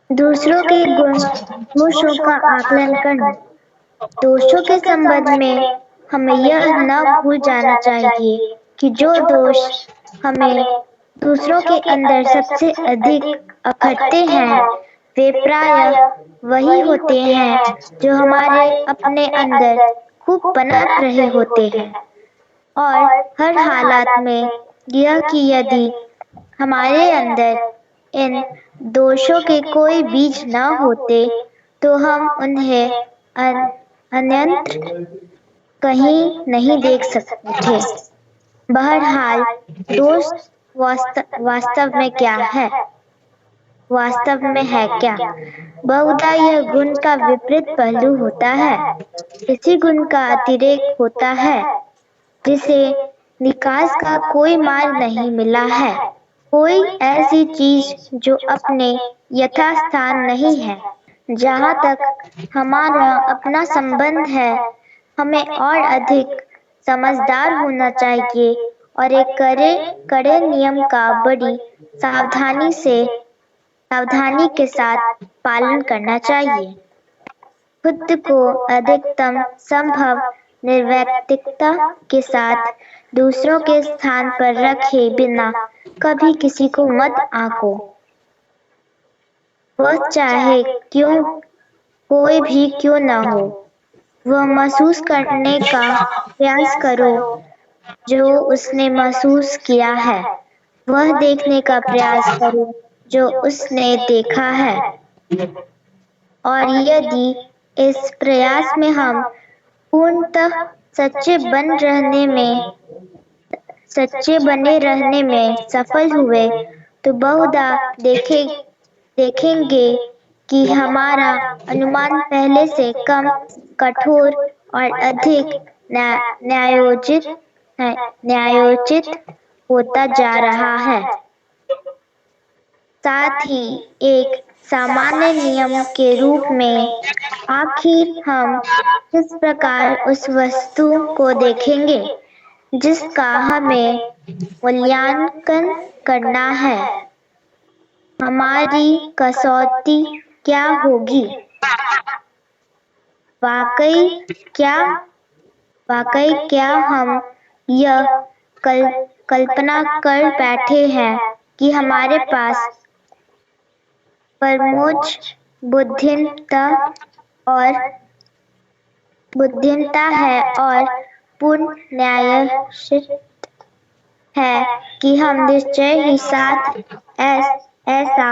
दूसरों के गुण दोषों का आकलन करना। दोषों के संबंध में हमें यह न भूल जाना चाहिए कि जो दोष हमें दूसरों के अंदर सबसे अधिक अखरते हैं, वे प्रायः वही होते हैं जो हमारे अपने अंदर खूब पनप रहे होते हैं। और हर हालात में यह कि यदि हमारे अंदर इन दोषों के कोई बीज न होते तो हम उन्हें अन्यत्र कहीं नहीं देख सकते थे। बहरहाल दोष वास्तव में क्या है? वास्तव में है क्या? बहुधा यह गुण का विपरीत पहलू होता है। इसी गुण का अतिरेक होता है जिसे निकास का कोई मार्ग नहीं मिला है। कोई ऐसी चीज जो अपने यथास्थान नहीं है। जहाँ तक हमारा अपना संबंध है, हमें और अधिक समझदार होना चाहिए और एक कड़े नियम का बड़ी सावधानी के साथ पालन करना चाहिए। खुद को अधिकतम संभव निर्वैयक्तिकता के साथ दूसरों के स्थान पर रखे बिना कभी किसी को मत आंको। वह चाहे कोई भी क्यों न हो, वह महसूस करने का प्रयास करो जो उसने महसूस किया है। वह देखने का प्रयास करो जो उसने देखा है। और यदि इस प्रयास में हम पूर्णतः सच्चे बने रहने में सफल हुए तो बहुधा देखेंगे कि हमारा अनुमान पहले से कम कठोर और अधिक न्यायोचित होता जा रहा है। साथ ही एक सामान्य नियम के रूप में आखिर हम किस प्रकार उस वस्तु को देखेंगे जिसका हमें मूल्यांकन करना है। हमारी कसौटी क्या होगी? वाकई क्या हम यह कल्पना कर बैठे हैं कि हमारे पास परमोच्च बुद्धिमत्ता है और पूर्ण न्यायनिष्ठ है कि हम निश्चय ही साथ ऐसा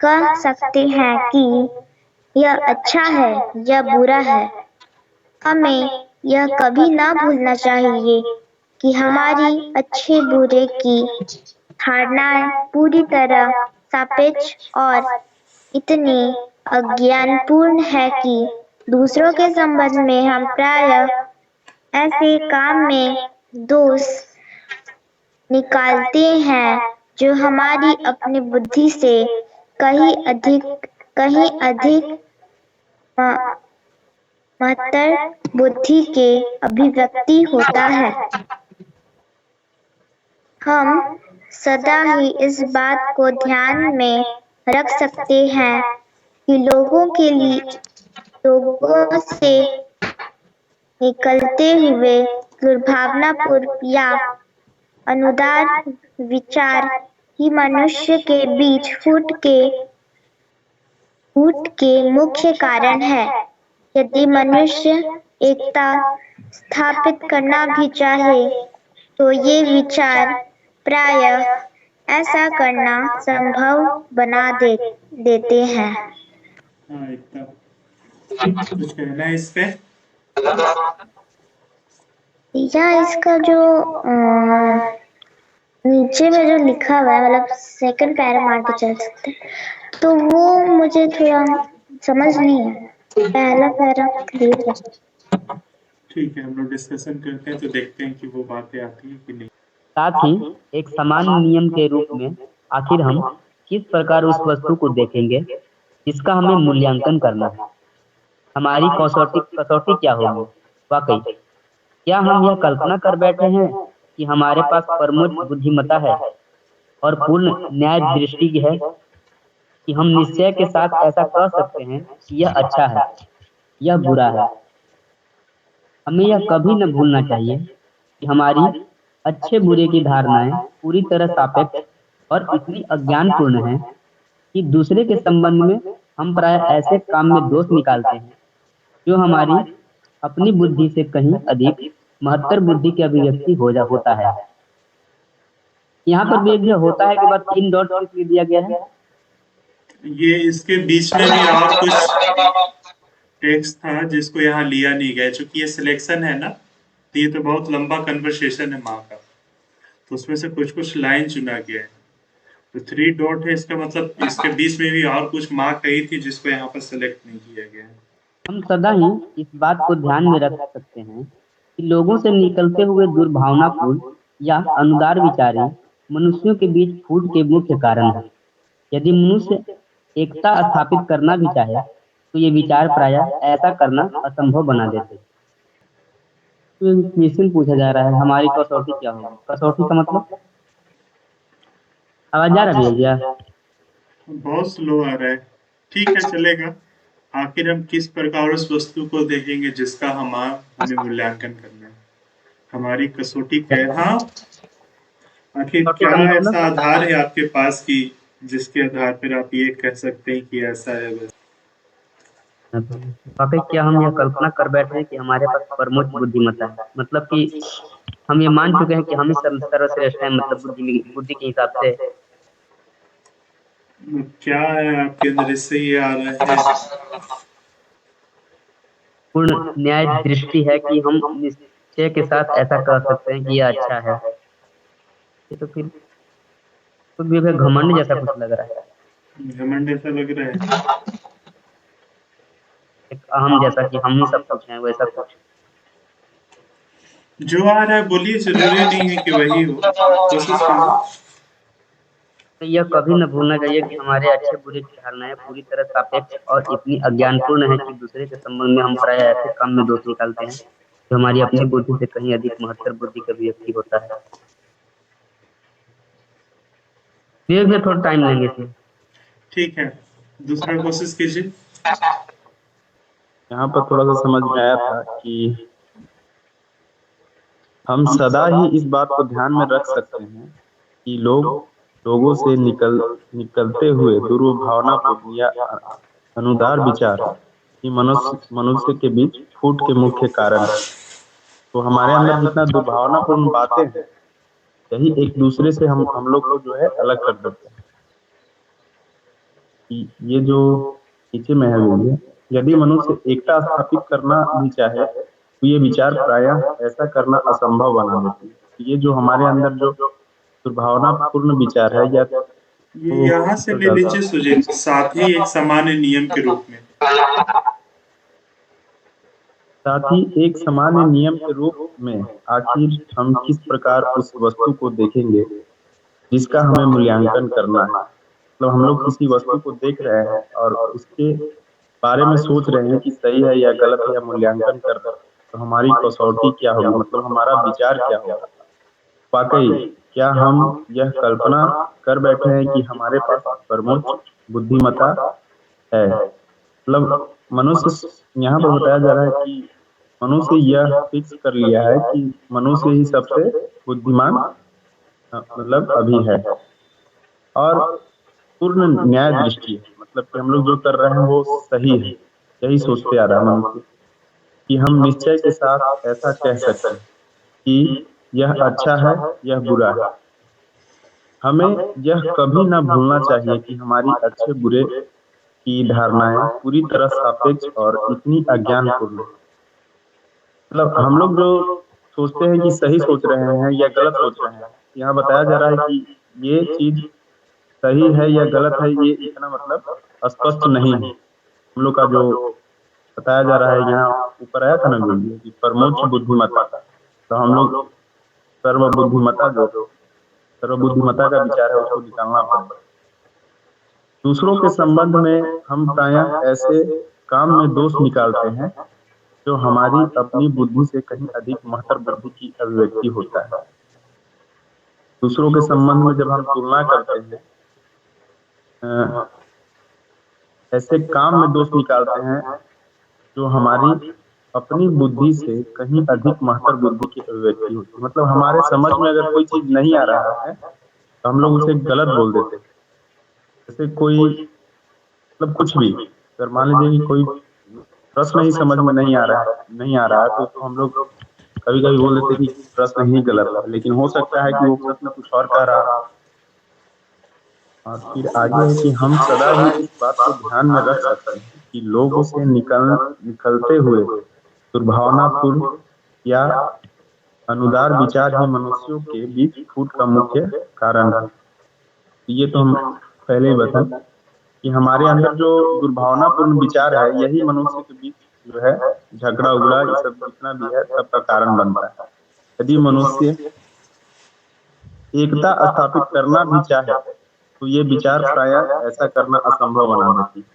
कह सकते हैं कि यह अच्छा है या बुरा है। हमें यह कभी ना भूलना चाहिए कि हमारी अच्छे बुरे की धारणाएं पूरी तरह सापेक्ष और इतनी अज्ञानपूर्ण है कि दूसरों के संबंध में हम प्रायः ऐसे काम में दोष निकालते हैं जो हमारी अपनी बुद्धि से कहीं अधिक महत्तर बुद्धि के अभिव्यक्ति होता है। हम सदा ही इस बात को ध्यान में रख सकते हैं कि लोगों से निकलते हुए दुर्भावनापूर्ण या अनुदार विचार ही मनुष्य के बीच फूट के मुख्य कारण है। यदि मनुष्य एकता स्थापित करना भी चाहे तो ये विचार प्रायः ऐसा करना संभव बना देते हैं। कुछ कहना है इस पे? या इसका जो नीचे में जो लिखा हुआ है, मतलब सेकंड पैरा मार के चल सकते हैं, तो वो मुझे थोड़ा समझ नहीं आया। पहला पैरा क्लियर है। ठीक है, हम लोग डिस्कशन करते हैं तो देखते हैं कि वो बातें आती है कि नहीं। साथ ही एक सामान्य नियम के रूप में आखिर हम किस प्रकार उस वस्तु को देखेंगे जिसका हमें मूल्यांकन करना है। हमारी कसौटी क्या होगी? वाकई क्या हम यह कल्पना कर बैठे हैं कि हमारे पास परमोच्च बुद्धिमत्ता है और पूर्ण न्याय दृष्टि है? कि हम निश्चय के साथ ऐसा कह सकते हैं कि यह अच्छा है, यह बुरा है। हमें यह कभी न भूलना चाहिए कि हमारी अच्छे बुरे की धारणाएं पूरी तरह सापेक्ष और इतनी अज्ञानपूर्ण हैं कि दूसरे के संबंध में हम प्राय ऐसे काम में दोष निकालते हैं जो हमारी अपनी बुद्धि से कहीं अधिक महत्तर बुद्धि की अभिव्यक्ति होता है। यहाँ पर भी एक जो होता है के बाद 3 डॉट किस लिए दिया गया है? ये इसके बीच में भी और कुछ टेक्स्ट था जिसको यहाँ लिया नहीं गया, क्योंकि ये सिलेक्शन है ना, तो ये तो बहुत लंबा कन्वर्सेशन है माँ का, तो उसमें से कुछ कुछ लाइन चुना गया है। तो 3 डॉट है, इसका मतलब इसके बीच में भी और कुछ माँ कही थी जिसको यहाँ पर सेलेक्ट नहीं किया गया है। हम सदा ही इस बात को ध्यान में रख सकते हैं कि लोगों से निकलते हुए दुर्भावनापूर्ण या अनुदार विचारें मनुष्यों के बीच फूट के मुख्य कारण हैं। यदि मनुष्य एकता स्थापित करना भी चाहे तो ये विचार प्रायः ऐसा करना असंभव बना देते। तो क्वेश्चन पूछा जा रहा है, हमारी कसौटी क्या होगी? कसौटी का मतलब आवाज जा रहा है भैया? बहुत स्लो आ रहा है। ठीक है, चलेगा। आखिर हम किस प्रकार उस वस्तु को देखेंगे जिसका हमें मूल्यांकन करना है? हमारी कसौटी क्या है? हाँ, आखिर कसौटी क्या का मतलब ऐसा आधार है आपके पास कि जिसके आधार पर आप ये कह सकते हैं कि ऐसा है वैसा? पापा, क्या हम यह कल्पना कर बैठे हैं कि हमारे पास परमोच्च बुद्धिमत्ता है? मतलब कि हम ये मान चुके हैं कि हम ही सर्वश्रेष्ठ हैं, मतलब बुद्धि के हिसाब से। क्या है आपके अंदर इससे ये आ रहा है? पूर्ण न्याय दृष्टि है कि हम निश्चय के साथ ऐसा कह सकते हैं कि यह अच्छा है। ये तो फिर कुछ भी घमंड जैसा कुछ लग रहा है, घमंड ऐसा लग रहा है। एक अहम जैसा कि हम ही सब कुछ हैं, वैसा कुछ। जो आ रहा है बोलिए, जरूरी नहीं है कि वही हो, कोशिश कीजिए। तो यह कभी न भूलना चाहिए कि हमारे अच्छे बुरे की धारणाएं पूरी तरह सापेक्ष और इतनी अज्ञानपूर्ण है कि दूसरे के संबंध में हम प्राय ऐसे काम में दोष निकालते हैं जो हमारी अपनी बुद्धि से कहीं अधिक महत्तर बुद्धि का अभिव्यक्ति होता है। धीरे धीरे थोड़ा टाइम लेंगे इसमें। ठीक है, दूसरा कोशिश कीजिए। यहाँ पर थोड़ा सा समझ में आया था कि हम सदा ही इस बात को ध्यान में रख सकते हैं कि लोगों से निकलते हुए दुर्भावनापूर्ण या अनुदार विचार ही मनुष्य के बीच फूट के मुख्य कारण है। तो हमारे अंदर जितना दुर्भावनापूर्ण बातें हैं, यही एक दूसरे से हम लोग को जो है अलग कर देते हैं। कि ये जो नीचे में है भैया, यदि मनुष्य एकता स्थापित करना भी चाहे तो ये विचार प्रायः ऐसा करना असंभव बना देते हैं। ये जो हमारे अंदर जो दुर्भावनापूर्ण विचार है या ये यहाँ से ले लीजिए सुजीत, साथ ही एक सामान्य नियम के रूप में। साथ ही एक सामान्य नियम के रूप में आखिर हम किस प्रकार उस वस्तु को देखेंगे जिसका हमें मूल्यांकन करना है। मतलब हम लोग किसी वस्तु को देख रहे हैं और उसके बारे में सोच रहे हैं कि सही है या गलत है या मूल्यांकन कर रहे हैं, तो हमारी कसौटी क्या होगी, मतलब हमारा विचार क्या होगा। वाकई क्या हम यह कल्पना कर बैठे हैं कि हमारे पास परमोच्च बुद्धिमत्ता है। मतलब मनुष्य, यहाँ पर बताया जा रहा है कि मनुष्य यह फिक्स कर लिया है कि मनुष्य ही सबसे बुद्धिमान मतलब अभी है, और पूर्ण न्याय दृष्टि है। मतलब कि हम लोग जो कर रहे हैं वो सही है, यही सोचते आ रहा है मनुष्य कि हम निश्चय के साथ ऐसा कह सकते हैं कि यह अच्छा है, यह बुरा है। हमें यह कभी ना भूलना चाहिए कि हमारी अच्छे बुरे की धारणाएं पूरी तरह सापेक्ष और इतनी अज्ञानपूर्ण। मतलब हम लोग जो सोचते हैं कि सही सोच रहे हैं या गलत सोच रहे हैं, यहाँ बताया जा रहा है कि ये चीज सही है या गलत है, ये इतना मतलब स्पष्ट नहीं है। हम लोग का जो बताया जा रहा है, यहाँ ऊपर आया था ना वीडियो कि परमोच्च बुद्धिमत्ता, तो हम लोग सर्वबुद्धिमत्ता का विचार है उसको निकालना पड़ेगा। दूसरों के संबंध में हम प्रायः ऐसे काम में दोष निकालते हैं जो हमारी अपनी बुद्धि से कहीं अधिक महत्तर बुद्धि की अभिव्यक्ति होता है। दूसरों के संबंध में जब हम तुलना करते हैं ऐसे काम में दोष निकालते हैं जो हमारी अपनी बुद्धि से कहीं अधिक महत्तर बुद्धि की अभिव्यक्ति होती है। मतलब हमारे समझ में अगर कोई चीज नहीं आ रहा है तो हम लोग उसे गलत बोल देते हैं। जैसे कोई मतलब कुछ भी, अगर मान लीजिए कि कोई प्रश्न ही समझ में नहीं आ रहा है तो उसको हम लोग कभी कभी बोल देते हैं कि प्रश्न ही गलत है, लेकिन हो सकता है कि वो प्रश्न कुछ और कह रहा हो। और फिर आगे है कि हम सदा ही इस बात को ध्यान में रख सकते हैं कि लोगों से निकलते हुए दुर्भावनापूर्ण या अनुदार विचार ही मनुष्यों के बीच फूट का मुख्य कारण है। ये तो हम पहले ही बताएं कि हमारे अंदर जो दुर्भावनापूर्ण विचार है यही मनुष्य के बीच जो है झगड़ा उगड़ा ये सब जितना भी है सबका कारण बनता है। यदि मनुष्य एकता स्थापित करना भी चाहे तो ये विचार प्रायः ऐसा करना असंभव बना देती है।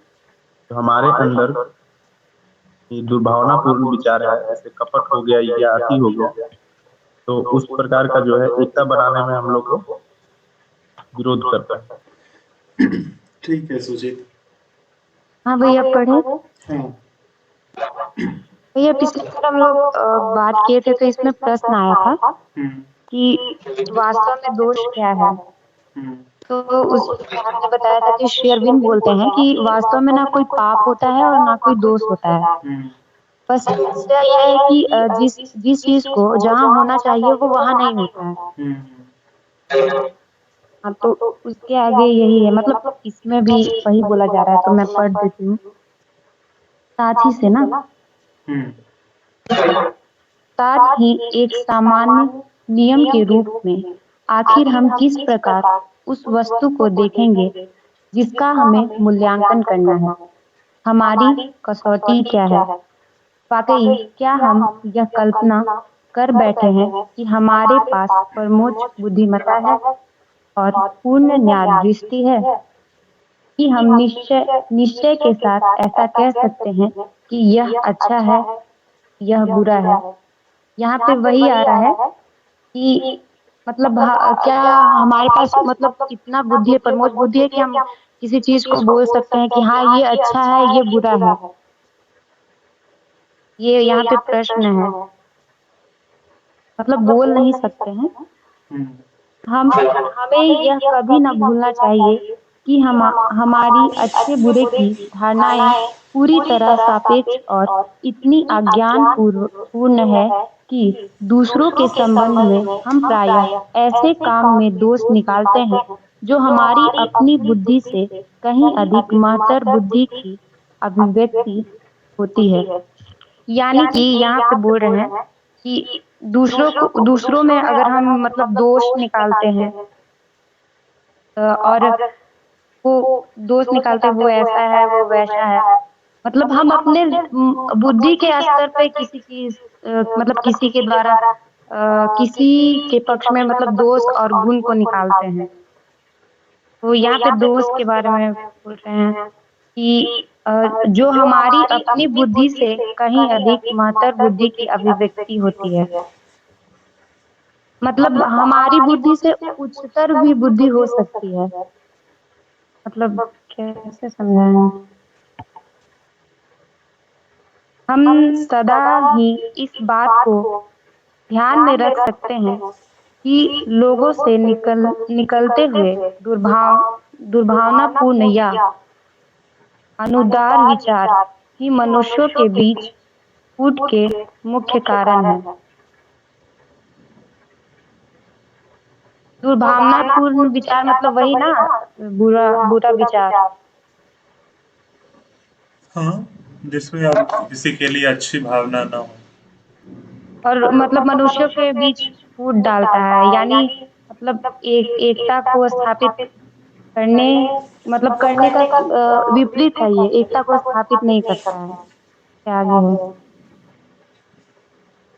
तो हमारे अंदर ये दुर्भावनापूर्ण विचार है, जैसे कपट हो गया या अति हो गया, तो उस प्रकार का जो है एकता बनाने में हम लोग को विरोध करता है। ठीक है सुजीत। हाँ भैया पढ़े। हाँ भैया पिछले बार हम लोग बात किए थे तो इसमें प्रश्न आया था कि वास्तव में दोष क्या है। तो उसमें हमने बताया था कि श्री अरविंद बोलते हैं कि वास्तव में ना कोई पाप होता है और ना कोई दोष होता है। बस समस्या यह है कि जिस जिस चीज को जहाँ होना चाहिए वो वहाँ नहीं होता है। हाँ तो उसके आगे यही है, मतलब इसमें भी वही बोला जा रहा है, तो मैं पढ़ देती हूँ साथ ही से ना। साथ ही एक सामान्य नियम के रूप में आखिर हम किस प्रकार उस वस्तु को देखेंगे जिसका हमें मूल्यांकन करना है। हमारी कसौटी क्या है। वाकई क्या हम यह कल्पना कर बैठे हैं कि हमारे पास परमोच्च बुद्धिमत्ता है और पूर्ण न्याय दृष्टि है कि हम निश्चय निश्चय के साथ ऐसा कह सकते हैं कि यह अच्छा है यह बुरा है। यहाँ पे वही आ रहा है कि मतलब क्या हमारे पास मतलब इतना बुद्धि है, परमोच्च बुद्धि है कि हम किसी चीज को बोल सकते हैं कि हाँ ये अच्छा है ये बुरा है। ये यहाँ पे प्रश्न है, मतलब बोल नहीं सकते हैं हम। हमें यह कभी न भूलना चाहिए कि हमारी अच्छे बुरे की धारणाएं पूरी तरह सापेक्ष और इतनी अज्ञान पूर्ण है कि दूसरों के संबंध में हम प्रायः ऐसे काम में दोष निकालते हैं जो हमारी अपनी बुद्धि से कहीं अधिक महत्तर बुद्धि की अभिव्यक्ति होती है। यानी कि यहाँ पे बोल रहे हैं कि दूसरों में अगर हम मतलब दोष निकालते हैं और वो दोष निकालते हैं वो ऐसा है वो वैसा है, मतलब हम अपने बुद्धि के स्तर पे किसी चीज मतलब किसी के द्वारा किसी के पक्ष में मतलब दोष और गुण को निकालते हैं। तो यहाँ पे दोष के बारे में बोल रहे हैं कि जो हमारी अपनी बुद्धि से कहीं अधिक महत्तर बुद्धि की अभिव्यक्ति होती है। मतलब हमारी बुद्धि से उच्चतर भी बुद्धि हो सकती है। मतलब कैसे समझाएं। हम सदा ही इस बात को ध्यान में रख सकते हैं कि लोगों से निकलते हुए दुर्भावनापूर्ण या अनुदार विचार ही मनुष्यों के बीच फूट के मुख्य कारण है। दुर्भावनापूर्ण विचार मतलब वही ना, बुरा बुरा विचार। हाँ, जिसमें आप किसी के लिए अच्छी भावना ना हो और मतलब मनुष्यों के बीच फूट डालता है, यानी मतलब एकता को स्थापित करने मतलब करने का विपरीत है। ये एकता को स्थापित नहीं करता है। क्या आगे है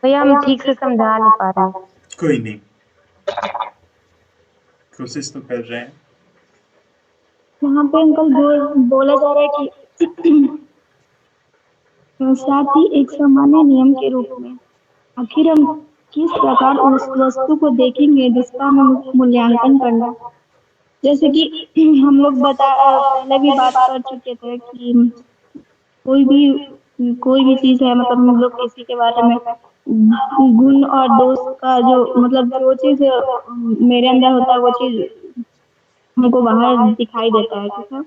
भैया, हम ठीक से समझा नहीं पा रहे हैं। कोई नहीं, कोशिश तो कर रहे हैं। यहाँ पे अंकल बोला जा रहा है कि साथ ही एक सामान्य नियम के रूप में आखिर हम किस प्रकार उस वस्तु को देखेंगे जिसका हमें मूल्यांकन करना। जैसे कि हम लोग पहले भी बात कर चुके थे कि कोई भी चीज है, मतलब हम लोग किसी के बारे में गुण और दोष का जो मतलब जो चीज मेरे अंदर होता है वो चीज हमको बाहर दिखाई देता है, ठीक है।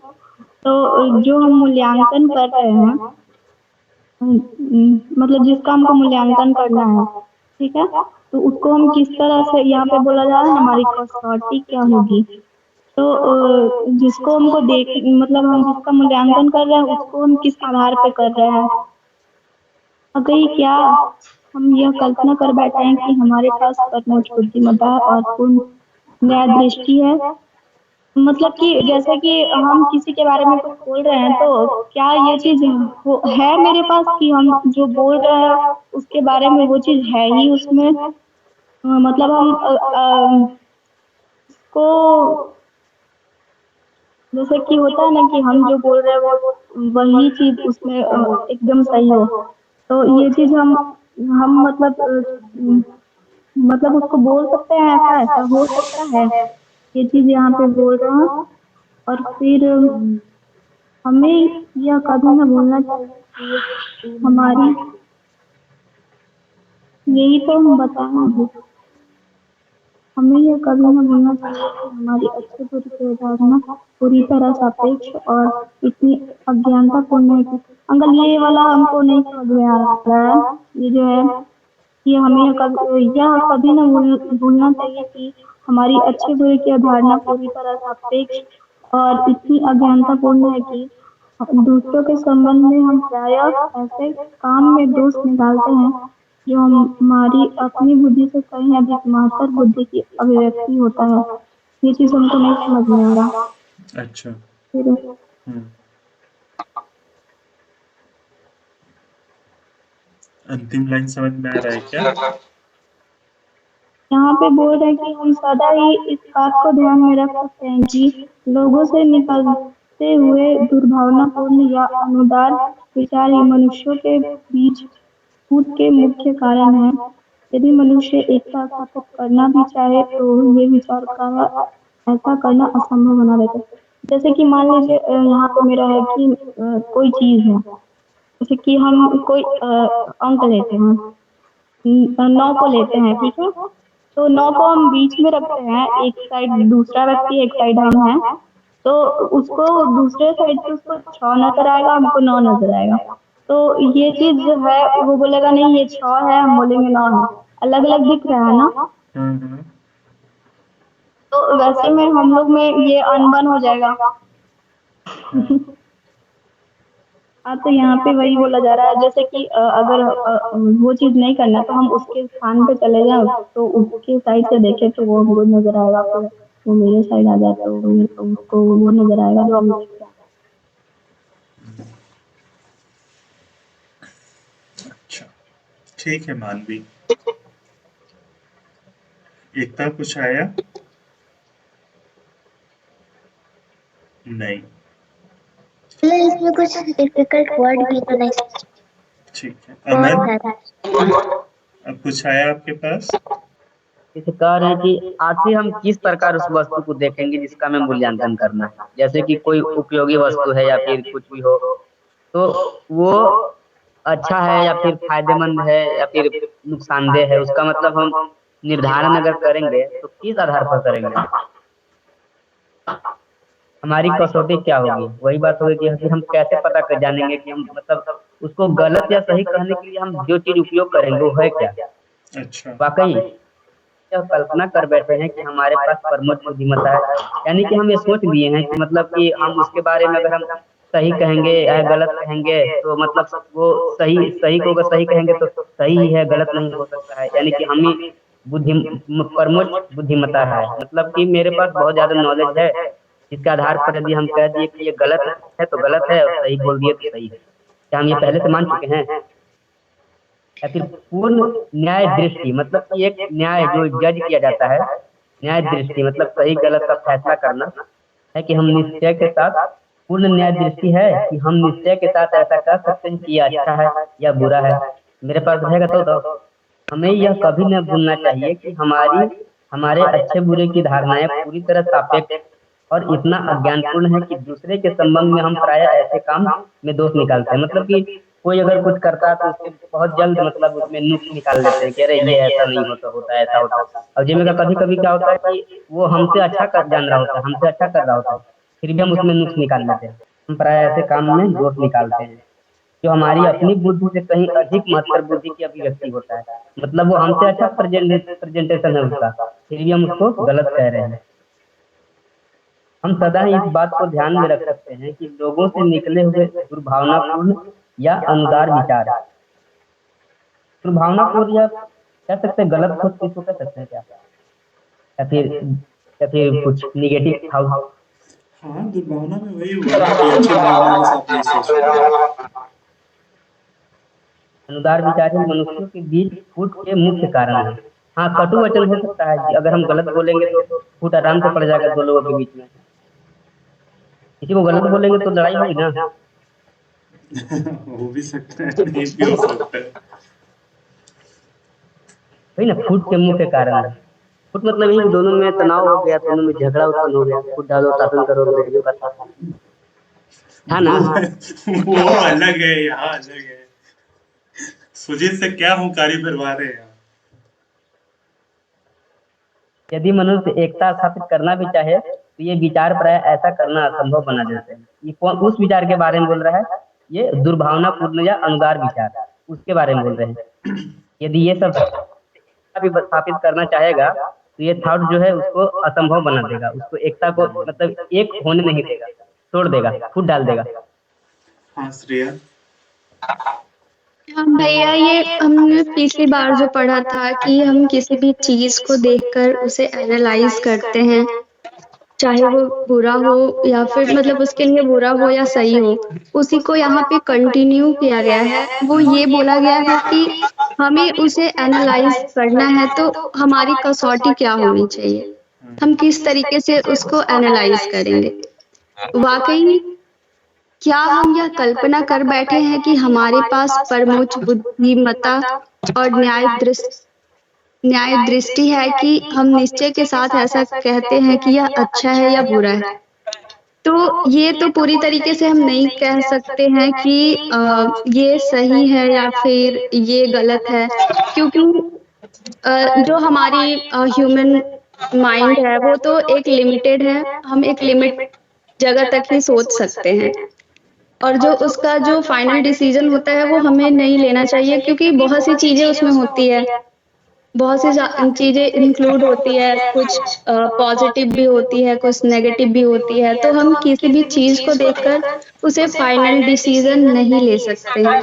तो जो हम मूल्यांकन कर रहे हैं, मतलब जिसका हमको मूल्यांकन करना है, ठीक है, तो उसको हम किस तरह से, यहाँ पे बोला जा रहा है हमारी कसौटी क्या होगी। तो जिसको हमको देख, मतलब हम जिसका मूल्यांकन कर रहे हैं उसको हम किस आधार पे कर रहे हैं। अगर क्या हम यह कल्पना कर बैठे हैं कि हमारे पास कर्मठ बुद्धिमत्ता और पूर्ण न्याय दृष्टि है, मतलब कि जैसे कि हम किसी के बारे में कुछ बोल रहे हैं, तो क्या ये चीज है मेरे पास कि हम जो बोल रहे हैं उसके बारे में वो चीज है ही उसमें, मतलब हम को जैसे कि होता है ना कि हम जो बोल रहे हैं वो वही चीज उसमें एकदम सही हो। तो ये चीज हम मतलब उसको बोल सकते हैं, ऐसा ऐसा हो सकता है, ये चीज यहाँ पे बोल रहे हैं। और फिर हमें यह कभी न भूलना चाहिए कि हमारी, यही तो हम बताएं अभी, हमें यह कभी न भूलना चाहिए कि हमारी अच्छे बुरी की अवधारणा पूरी तरह सापेक्ष और इतनी अज्ञानतापूर्ण है कि अंकल ये वाला हमको नहीं समझ में आ रहा है। ये जो है कि हमें यह कभी न भूलना चाहिए कि हमारी अच्छे बुरे की अवधारणा पूरी तरह सापेक्ष और इतनी अज्ञानतापूर्ण है कि दूसरों के संबंध में हम प्रायः ऐसे काम में दोष निकालते हैं जो हमारी अपनी बुद्धि से कहीं अधिक महत्तर बुद्धि की अभिव्यक्ति होता है। ये चीज हमको नहीं समझ में आ रहा। अच्छा। फिर अंतिम लाइन समझ में आ रहा है क्या? यहाँ पे बोल रहे हैं कि हम सदा ही इस बात को ध्यान में रख सकते हैं कि लोगों से निकलते हुए दुर्भावनापूर्ण या अनुदार विचार ही मनुष्यों के बीच छूट के मुख्य कारण है। यदि मनुष्य एकता स्थापित करना भी चाहे तो ये विचार का ऐसा करना असंभव बना देता है। जैसे कि मान लीजिए यहाँ पे मेरा है कि कोई चीज है, जैसे कि हम कोई अंक लेते हैं, 9 को लेते हैं, ठीक है। तो 9 को हम बीच में रखते हैं, एक साइड दूसरा व्यक्ति, एक साइड हम हैं। तो उसको दूसरे साइड से उसको 6 नजर आएगा, हमको 9 नजर आएगा। तो ये चीज जो है वो बोलेगा नहीं ये 6 है, हम बोलेंगे 9 है, अलग अलग दिख रहा है ना। तो वैसे में हम लोग में ये अनबन हो जाएगा। हाँ, तो यहाँ पे वही बोला जा रहा है, जैसे कि अगर वो चीज नहीं करना तो हम उसके स्थान पे चले जाए, तो उसके साइड से देखे तो वो हमको नजर आएगा, फिर वो मेरे साइड आ जाए तो उसको वो नजर आएगा जो हम देख रहे हैं। अच्छा, ठीक है मानवी। एकता कुछ आया? नहीं। इसमें कुछ डिफिकल्ट वर्ड भी तो नहीं। ठीक है बहुत अमन, सारा। अब कुछ आया आपके पास? जैसे कह रहे हैं कि आखिर हम किस प्रकार उस वस्तु को देखेंगे जिसका हमें मूल्यांकन करना है। जैसे कि कोई उपयोगी वस्तु है या फिर कुछ भी हो, तो वो अच्छा है या फिर फायदेमंद है या फिर नुकसानदेह है, उसका मतलब हम निर्धारण अगर करेंगे तो किस आधार पर करेंगे, हमारी कसौटी क्या होगी। वही बात होगी कि फिर हम कैसे पता कर जानेंगे कि हम मतलब उसको गलत या सही कहने के लिए हम जो चीज उपयोग करेंगे वो है क्या। अच्छा। वाकई यह कल्पना कर बैठे हैं कि हमारे पास परमोच्च बुद्धिमत्ता है, यानी कि हम ये सोच लिए हैं कि मतलब कि हम उसके बारे में अगर हम सही कहेंगे या गलत कहेंगे तो मतलब वो सही सही को अगर सही कहेंगे तो सही ही है, गलत नहीं हो सकता है। यानी कि हम ही बुद्धि परमोच्च बुद्धिमत्ता है, मतलब कि मेरे पास बहुत ज्यादा नॉलेज है, जिसके आधार पर यदि हम कह दिए कि ये गलत है तो गलत है और सही बोल दिए तो सही है। क्या हम ये पहले से मान चुके हैं। या फिर पूर्ण न्याय दृष्टि, मतलब कि एक न्याय जो जज किया जाता है, न्याय दृष्टि मतलब सही गलत का फैसला करना है कि हम निश्चय के साथ, पूर्ण न्याय दृष्टि है कि हम निश्चय के साथ ऐसा कह सकते हैं कि यह अच्छा है या बुरा है। मेरे पास रहेगा तो हमें यह कभी न भूलना चाहिए कि हमारे अच्छे बुरे की धारणाएं पूरी तरह सापेक्ष और इतना अज्ञानपूर्ण है कि दूसरे के संबंध में हम प्राय ऐसे काम में दोष निकालते हैं। मतलब कि कोई अगर कुछ करता है तो उसके बहुत जल्द मतलब उसमें नुक्स निकाल देते हैं कि अरे ये ऐसा नहीं होता, होता ऐसा होता है। और जिनमें का कभी कभी क्या होता है कि वो हमसे अच्छा जान रहा होता है, हमसे अच्छा कर रहा होता है, फिर भी हम उसमें नुक्स निकाल लेते हैं। हम प्राय ऐसे काम में दोष निकालते हैं जो हमारी अपनी बुद्धि से कहीं अधिक महत्तर बुद्धि की अभिव्यक्ति होता है। मतलब वो हमसे अच्छा प्रेजेंटेशन है उसका, फिर भी हम उसको गलत कह रहे हैं। हम सदा ही इस बात को ध्यान में रख सकते हैं कि लोगों से निकले हुए दुर्भावनापूर्ण या अनुदार विचार, दुर्भावनापूर्ण या कह सकते हैं गलत सोच किसको कह सकते हैं क्या, या फिर कुछ निगेटिव थाउट। हाँ, दुर्भावना में वही हुआ ना कि अच्छी भावना के साथ नहीं सोचना। अनुदार विचार ही मनुष्यों के बीच फूट के मुख्य कारण है। हाँ, कटु वचन हो सकता है कि अगर हम गलत बोलेंगे तो फूट आराम से पड़ जाएगा दो लोगों के बीच में। किसी को गलत बोलेंगे तो लड़ाई होगी ना। हो भी सकता है, नहीं भी हो सकता है। वही ना फूट के मुख्य कारण है। फूट मतलब यही कि दोनों में तनाव हो गया, दोनों में झगड़ा उत्पन्न हो गया, फूट डालो शासन करो, रेडियो का था ना। वो अलग है, यहाँ अलग है। सुजीत से क्या हुंकारी भरवा रहे हैं आप? यदि मनुष्य एकता स्थापित करना भी चाहे तो ये विचार प्राय ऐसा करना असंभव बना देते हैं। ये कौन उस विचार के बारे में बोल रहा है? ये दुर्भावनापूर्ण या अनुदार विचार, उसके बारे में बोल रहे हैं। यदि ये सब भी स्थापित करना चाहेगा तो ये थॉट जो है उसको असंभव बना देगा, उसको एकता को मतलब एक होने नहीं देगा, तोड़ देगा, फूट डाल देगा। हाँ श्रेया। हाँ भैया, ये हमने पिछली बार जो पढ़ा था कि हम किसी भी चीज को देखकर उसे एनालाइज करते हैं, चाहे वो बुरा हो या फिर मतलब उसके लिए बुरा हो या सही हो, उसी को यहाँ पे कंटिन्यू किया गया है। वो ये बोला गया है कि हमें उसे एनालाइज करना है, तो हमारी कसौटी क्या होनी चाहिए, हम किस तरीके से उसको एनालाइज करेंगे। वाकई क्या हम यह कल्पना कर बैठे हैं कि हमारे पास परमोच्च बुद्धिमत्ता और न्याय दृष्टि है कि हम निश्चय के साथ ऐसा कहते हैं कि यह अच्छा है या बुरा है। तो ये तो पूरी तरीके से हम नहीं कह सकते हैं कि ये सही है या फिर ये गलत है, क्योंकि जो हमारी ह्यूमन माइंड है वो तो एक लिमिटेड है, हम एक लिमिट जगह तक ही सोच सकते हैं, और जो उसका जो फाइनल डिसीजन होता है वो हमें नहीं लेना चाहिए, क्योंकि बहुत सी चीजें उसमें होती है, बहुत सी चीजें इंक्लूड होती है, कुछ पॉजिटिव भी होती है, कुछ नेगेटिव भी होती है। तो हम किसी भी चीज को देखकर उसे फाइनल डिसीजन नहीं ले सकते हैं।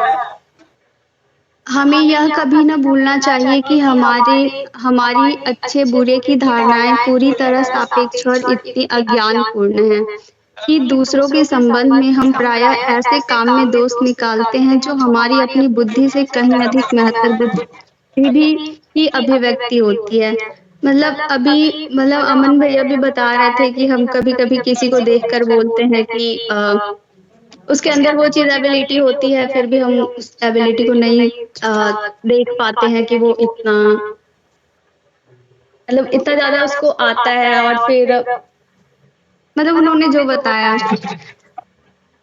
हमें यह कभी ना भूलना चाहिए कि हमारी अच्छे बुरे की धारणाएं पूरी तरह सापेक्ष और इतनी अज्ञानपूर्ण है कि दूसरों के संबंध में हम प्रायः ऐसे काम में दोष निकालते हैं जो हमारी अपनी बुद्धि से कहीं अधिक महत्तर बुद्धि भी की अभिव्यक्ति होती है। मतलब अमन भैया भी बता रहे थे कि हम कभी कभी किसी को देखकर बोलते हैं कि उसके अंदर वो चीज एबिलिटी होती है, फिर भी हम उस एबिलिटी को नहीं देख पाते हैं कि वो इतना ज्यादा उसको आता है। और फिर मतलब उन्होंने जो बताया,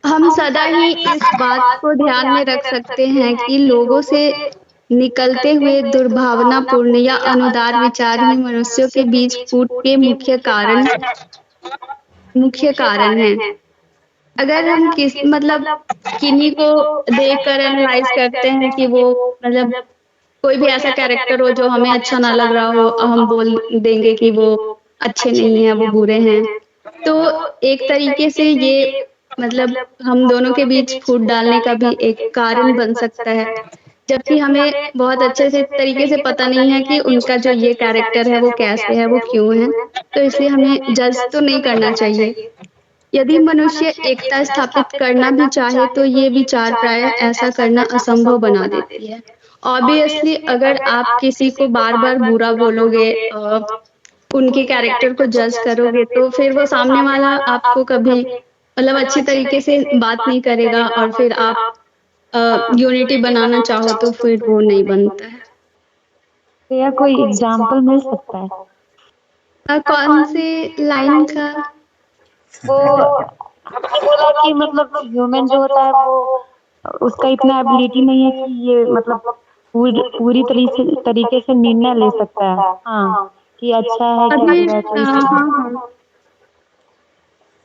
हम सदा ही इस बात को ध्यान में रख सकते हैं कि लोगों से निकलते हुए दुर्भावनापूर्ण या अनुदार विचार ही मनुष्यों के बीच फूट के मुख्य कारण है। अगर हम किन्हीं को देखकर एनालाइज करते हैं कि वो कोई भी ऐसा कैरेक्टर हो जो हमें अच्छा ना लग रहा हो, हम बोल देंगे कि वो अच्छे नहीं है, वो बुरे हैं, तो एक तरीके से ये हम दोनों के बीच फूट डालने का भी एक कारण बन सकता है, जबकि हमें बहुत अच्छे से तरीके से पता नहीं है कि उनका जो ये कैरेक्टर है वो कैसे है, वो क्यों है। तो इसलिए हमें जज तो नहीं करना चाहिए। यदि मनुष्य एकता स्थापित करना भी चाहे तो ये विचार प्राय ऐसा करना असंभव बना देती है। ऑब्वियसली अगर आप किसी को बार बार बुरा बोलोगे, उनके कैरेक्टर को जज करोगे, तो फिर वो सामने वाला आपको कभी अच्छी तरीके से बात नहीं करेगा, और फिर आप यूनिटी बनाना चाहो तो फिर वो नहीं बनता है। या कोई एग्जाम्पल मिल सकता है? कौन से लाइन का? वो आपने बोला कि मतलब ह्यूमन जो होता है वो उसका इतना एबिलिटी नहीं है कि ये मतलब पूरी तरीके से निर्णय ले सकता है। हाँ, कि अच्छा है क्या अभी बुरा है, तो हाँ इसलिए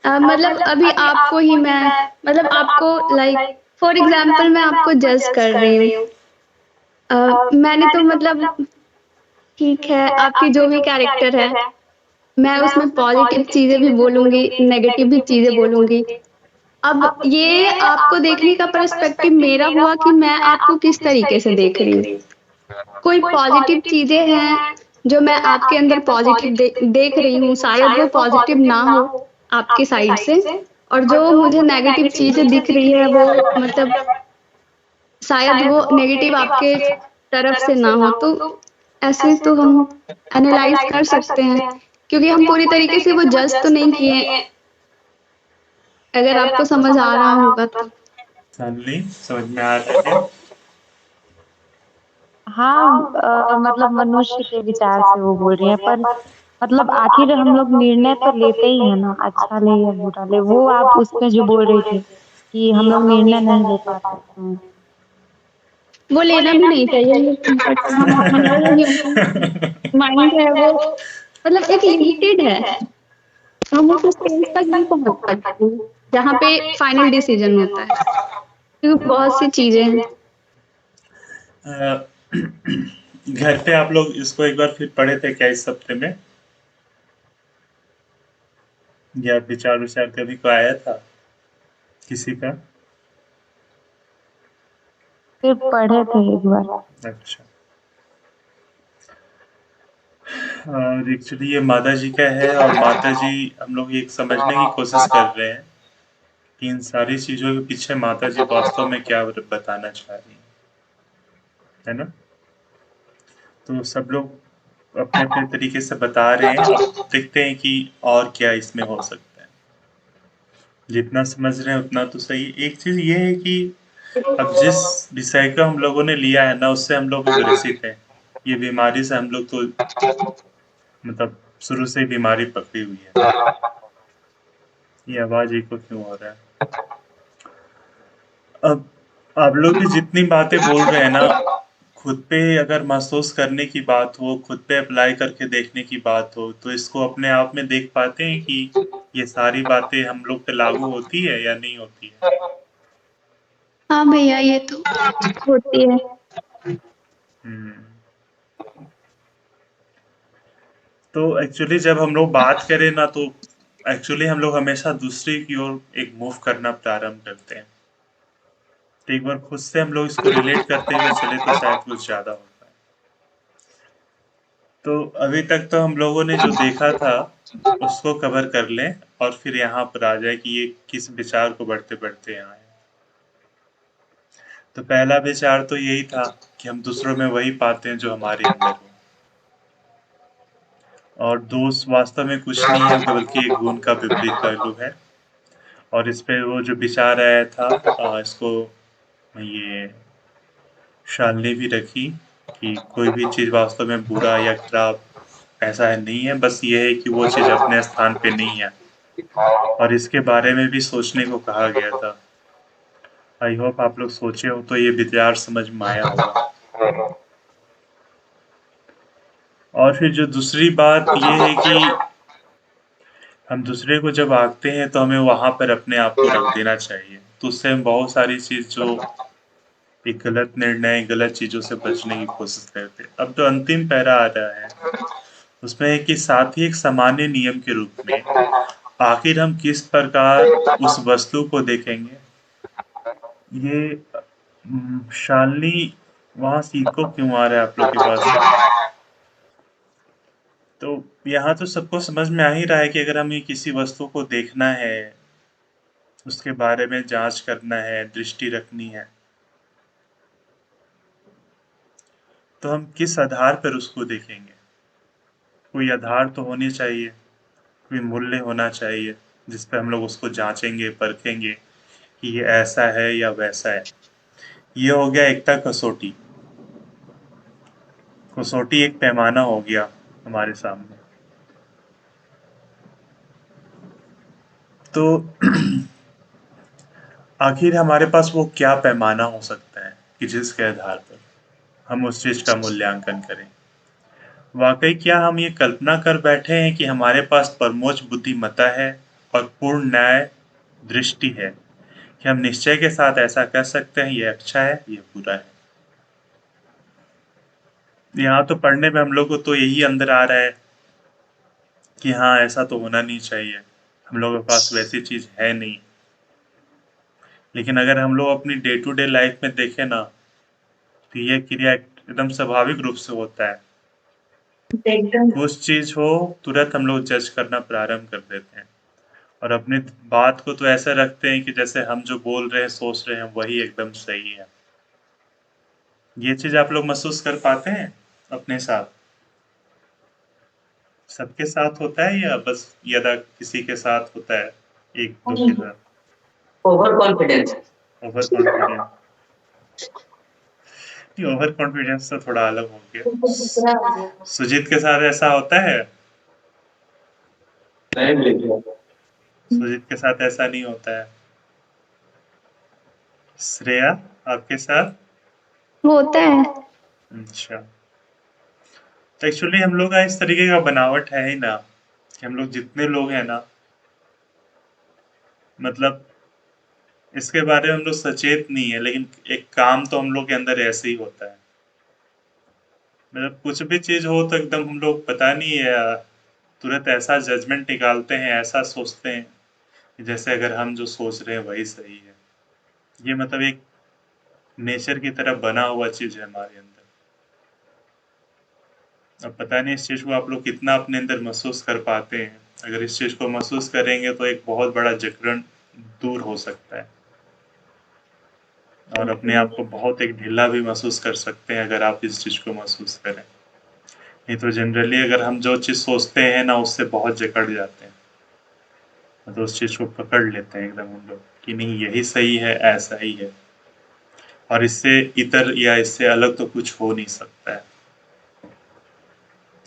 हाँ मतलब अभी आपको ही मैं मतलब आपको लाइक फॉर एग्जांपल मैं आपको जज कर रही हूँ। मैंने तो मतलब ठीक है आपकी जो भी कैरेक्टर है मैं उसमें पॉजिटिव चीजें भी बोलूंगी नेगेटिव भी चीजें बोलूंगी। अब ये आपको देखने का पर्सपेक्टिव मेरा हुआ कि मैं आपको किस तरीके से देख रही हूँ। कोई पॉजिटिव चीजें हैं जो मैं आपके अंदर पॉजिटिव देख रही हूँ, शायद वो पॉजिटिव ना हो आपके साइड से, और जो मुझे नेगेटिव चीजें दिख रही है वो मतलब शायद वो नेगेटिव आपके तरफ से ना हो। तो ऐसे तो हम एनालाइज कर सकते हैं क्योंकि हम पूरी तरीके से वो जज तो नहीं किए, अगर आपको समझ आ रहा होगा तो। शालिनी समझ में आ रहा है? हाँ, मतलब मनुष्य के विचार से वो बोल रही हैं, पर मतलब आखिर हम लोग निर्णय तो लेते ही है ना, अच्छा ले या बुरा ले। वो आप उसमें जो बोल रही थी कि हम लोग निर्णय नहीं ले पाते हैं। वो लेना भी नहीं चाहिए बट हमारा जो ह्यूमन माइंड है वो मतलब एक लिमिटेड है, हम उस स्टेज तक नहीं पहुंच पाते हैं जहाँ पे फाइनल डिसीजन होता है क्योंकि बहुत सी चीजें हैं। अ, घर पे आप लोग इसको एक बार फिर पढ़े थे क्या इस हफ्ते में, या विचार विचार कभी को आया था किसी का? फिर पढ़े थे एक बार। अच्छा। और एक्चुअली ये माता जी का है, और माता जी हम लोग एक समझने की कोशिश कर रहे हैं कि इन सारी चीजों के पीछे माता जी वास्तव में क्या बताना चाह रही है ना? तो सब लोग अपने अपने तरीके से बता रहे हैं, अब देखते हैं कि और क्या इसमें हो सकता है। जितना समझ रहे हैं उतना तो सही। एक चीज ये है कि अब जिस विषय को हम लोगों ने लिया है ना, उससे हम लोग ग्रसित हैं। ये बीमारी से हम लोग तो मतलब शुरू से ही बीमारी पकड़ी हुई है। ये आवाज इको क्यों हो रहा है? अब आप लोग भी जितनी बातें बोल रहे हैं ना, खुद पे अगर महसूस करने की बात हो, खुद पे अप्लाई करके देखने की बात हो, तो इसको अपने आप में देख पाते हैं कि ये सारी बातें हम लोग पे लागू होती है या नहीं होती है। हाँ भैया ये तो होती है। हम्म। तो एक्चुअली जब हम लोग बात करें ना, तो एक्चुअली हम लोग हमेशा दूसरे की ओर एक मूव करना प्रारंभ करते हैं। तो एक बार खुद से हम लोग इसको रिलेट करते हुए चले तो शायद कुछ ज्यादा होता है। तो अभी तक तो हम लोगों ने जो देखा था उसको कवर कर लें, और फिर यहाँ पर आ जाए कि ये किस विचार को बढ़ते बढ़ते यहाँ है। तो पहला विचार तो यही था कि हम दूसरों में वही पाते हैं जो हमारे अंदर हो, और दोष वास्तव में कुछ नहीं है बल्कि एक गुण का विपरीत पहलू है। और इस पे वो जो विचार आया था, इसको ये शालिनी भी रखी कि कोई भी चीज़ वास्तव में बुरा या खराब ऐसा है नहीं है, बस ये है कि वो चीज़ अपने स्थान पे नहीं है। और इसके बारे में भी सोचने को कहा गया था। आई होप आप लोग सोचे हो तो ये विचार समझ में आया होगा। और फिर जो दूसरी बात ये है कि हम दूसरे को जब आंकते हैं तो हमें वहां पर अपने आप को रख देना चाहिए, तो उससे हम बहुत सारी चीज जो एक गलत निर्णय गलत चीजों से बचने की कोशिश करते हैं। अब तो अंतिम पैरा आ रहा है, उसमें है कि साथ ही एक सामान्य नियम के रूप में आखिर हम किस प्रकार उस वस्तु को देखेंगे। ये शालिनी वहां सीको क्यों आ रहा है आप लोग के पास? तो यहाँ तो सबको समझ में आ ही रहा है कि अगर हमें किसी वस्तु को देखना है, उसके बारे में जांच करना है, दृष्टि रखनी है, तो हम किस आधार पर उसको देखेंगे? कोई आधार तो होनी चाहिए, कोई मूल्य होना चाहिए जिस पे हम लोग उसको जांचेंगे, परखेंगे कि ये ऐसा है या वैसा है। ये हो गया एकता कसौटी। कसौटी एक पैमाना हो गया हमारे सामने। तो आखिर हमारे पास वो क्या पैमाना हो सकता है कि जिसके आधार पर हम उस चीज का मूल्यांकन करें? वाकई क्या हम ये कल्पना कर बैठे हैं कि हमारे पास परमोच्च बुद्धिमत्ता है और पूर्ण न्याय दृष्टि है कि हम निश्चय के साथ ऐसा कर सकते हैं, ये अच्छा है, ये बुरा है? यहाँ तो पढ़ने में हम लोग को तो यही अंदर आ रहा है कि हाँ, ऐसा तो होना नहीं चाहिए, हम लोगों के पास वैसी चीज है नहीं। लेकिन अगर हम लोग अपनी डे टू डे लाइफ में देखें ना, तो ये क्रिया एकदम स्वाभाविक रूप से होता है। कुछ चीज हो, तुरंत हम लोग जज करना प्रारंभ कर देते हैं और अपनी बात को तो ऐसा रखते हैं कि जैसे हम जो बोल रहे हैं, सोच रहे हैं, वही एकदम सही है। ये चीज आप लोग महसूस कर पाते हैं अपने साथ? सबके साथ होता है या बस यदा किसी के साथ होता है, एक दो के साथ? Over confidence. Over confidence? Over confidence तो थोड़ा अलग हो गया। सुजीत के साथ ऐसा होता है? सुजीत के साथ ऐसा नहीं होता है। श्रेया, आपके साथ? होता है। अच्छा, तो एक्चुअली हम लोग का इस तरीके का बनावट है ही ना कि हम लोग जितने लोग हैं ना, मतलब इसके बारे में हम लोग सचेत नहीं है, लेकिन एक काम तो हम लोग के अंदर ऐसे ही होता है। मतलब कुछ भी चीज हो तो एकदम हम लोग पता नहीं है, तुरंत ऐसा जजमेंट निकालते हैं, ऐसा सोचते हैं कि जैसे अगर हम जो सोच रहे हैं वही सही है। ये मतलब एक नेचर की तरह बना हुआ चीज है हमारे अंदर। अब पता नहीं इस चीज को आप लोग कितना अपने अंदर महसूस कर पाते हैं। अगर इस चीज को महसूस करेंगे तो एक बहुत बड़ा जकड़न दूर हो सकता है और अपने आप को बहुत एक ढीला भी महसूस कर सकते हैं अगर आप इस चीज को महसूस करें। नहीं तो जनरली अगर हम जो चीज सोचते हैं ना, उससे बहुत जकड़ जाते हैं, तो उस चीज को पकड़ लेते हैं एकदम हम लोग कि नहीं, यही सही है, ऐसा ही है और इससे इतर या इससे अलग तो कुछ हो नहीं सकता है।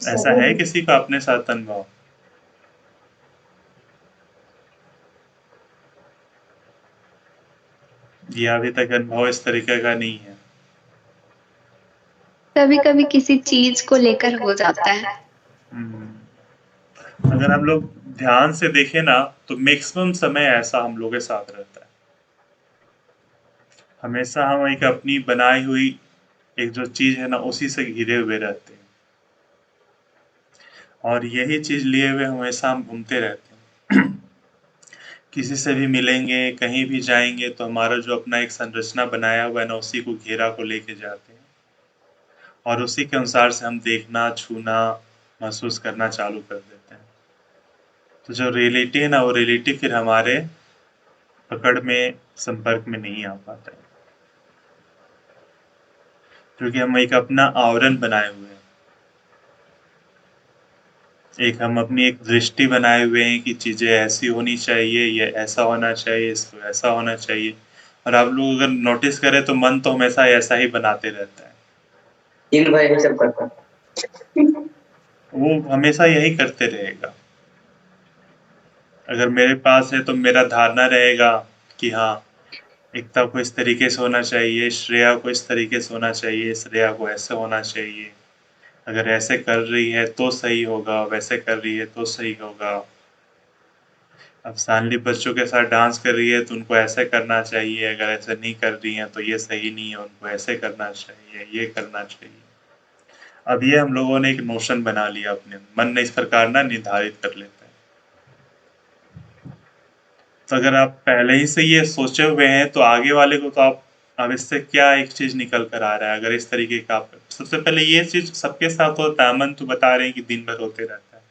ऐसा है किसी का अपने साथ अनुभव? ये अभी तक अनुभव इस तरीके का नहीं है? कभी कभी किसी चीज को लेकर हो जाता है। अगर हम लोग ध्यान से देखें ना, तो मैक्सिमम समय ऐसा हम लोग के साथ रहता है। हमेशा हम एक अपनी बनाई हुई एक जो चीज है ना, उसी से घिरे हुए रहते हैं और यही चीज लिए हुए हमेशा हम घूमते रहते हैं। किसी से भी मिलेंगे, कहीं भी जाएंगे, तो हमारा जो अपना एक संरचना बनाया हुआ है ना, उसी को घेरा को लेके जाते हैं और उसी के अनुसार से हम देखना, छूना, महसूस करना चालू कर देते हैं। तो जो रियलिटी है ना, वो रियलिटी फिर हमारे पकड़ में, संपर्क में नहीं आ पाता है, क्योंकि हम एक अपना आवरण बनाए हुए हैं। एक हम अपनी एक दृष्टि बनाए हुए हैं कि चीजें ऐसी होनी चाहिए, ये ऐसा होना चाहिए, इसको ऐसा होना चाहिए। और आप लोग अगर नोटिस करें तो मन तो हमेशा ऐसा ही बनाते रहता है। इन भाई सब करता है। वो हमेशा यही करते रहेगा। अगर मेरे पास है तो मेरा धारणा रहेगा कि हाँ, एकता को इस तरीके से होना चाहिए, श्रेया को इस तरीके से होना चाहिए, श्रेया को ऐसे होना चाहिए, अगर ऐसे कर रही है तो सही होगा, वैसे कर रही है तो सही होगा। अब सानवी बच्चों के साथ डांस कर रही है तो उनको ऐसे करना चाहिए, अगर ऐसे नहीं कर रही हैं तो ये सही नहीं है, उनको ऐसे करना चाहिए, ये करना चाहिए। अब ये हम लोगों ने एक नोशन बना लिया, अपने मन ने इस प्रकार ना निर्धारित कर लेता है। तो अगर आप पहले ही से ये सोचे हुए हैं तो आगे वाले को तो आप, अब इससे क्या एक चीज निकल कर आ रहा है? अगर इस तरीके का आप, सबसे पहले ये चीज सबके साथ होता है। अमन तो बता रहे हैं कि दिन भर होते रहता है,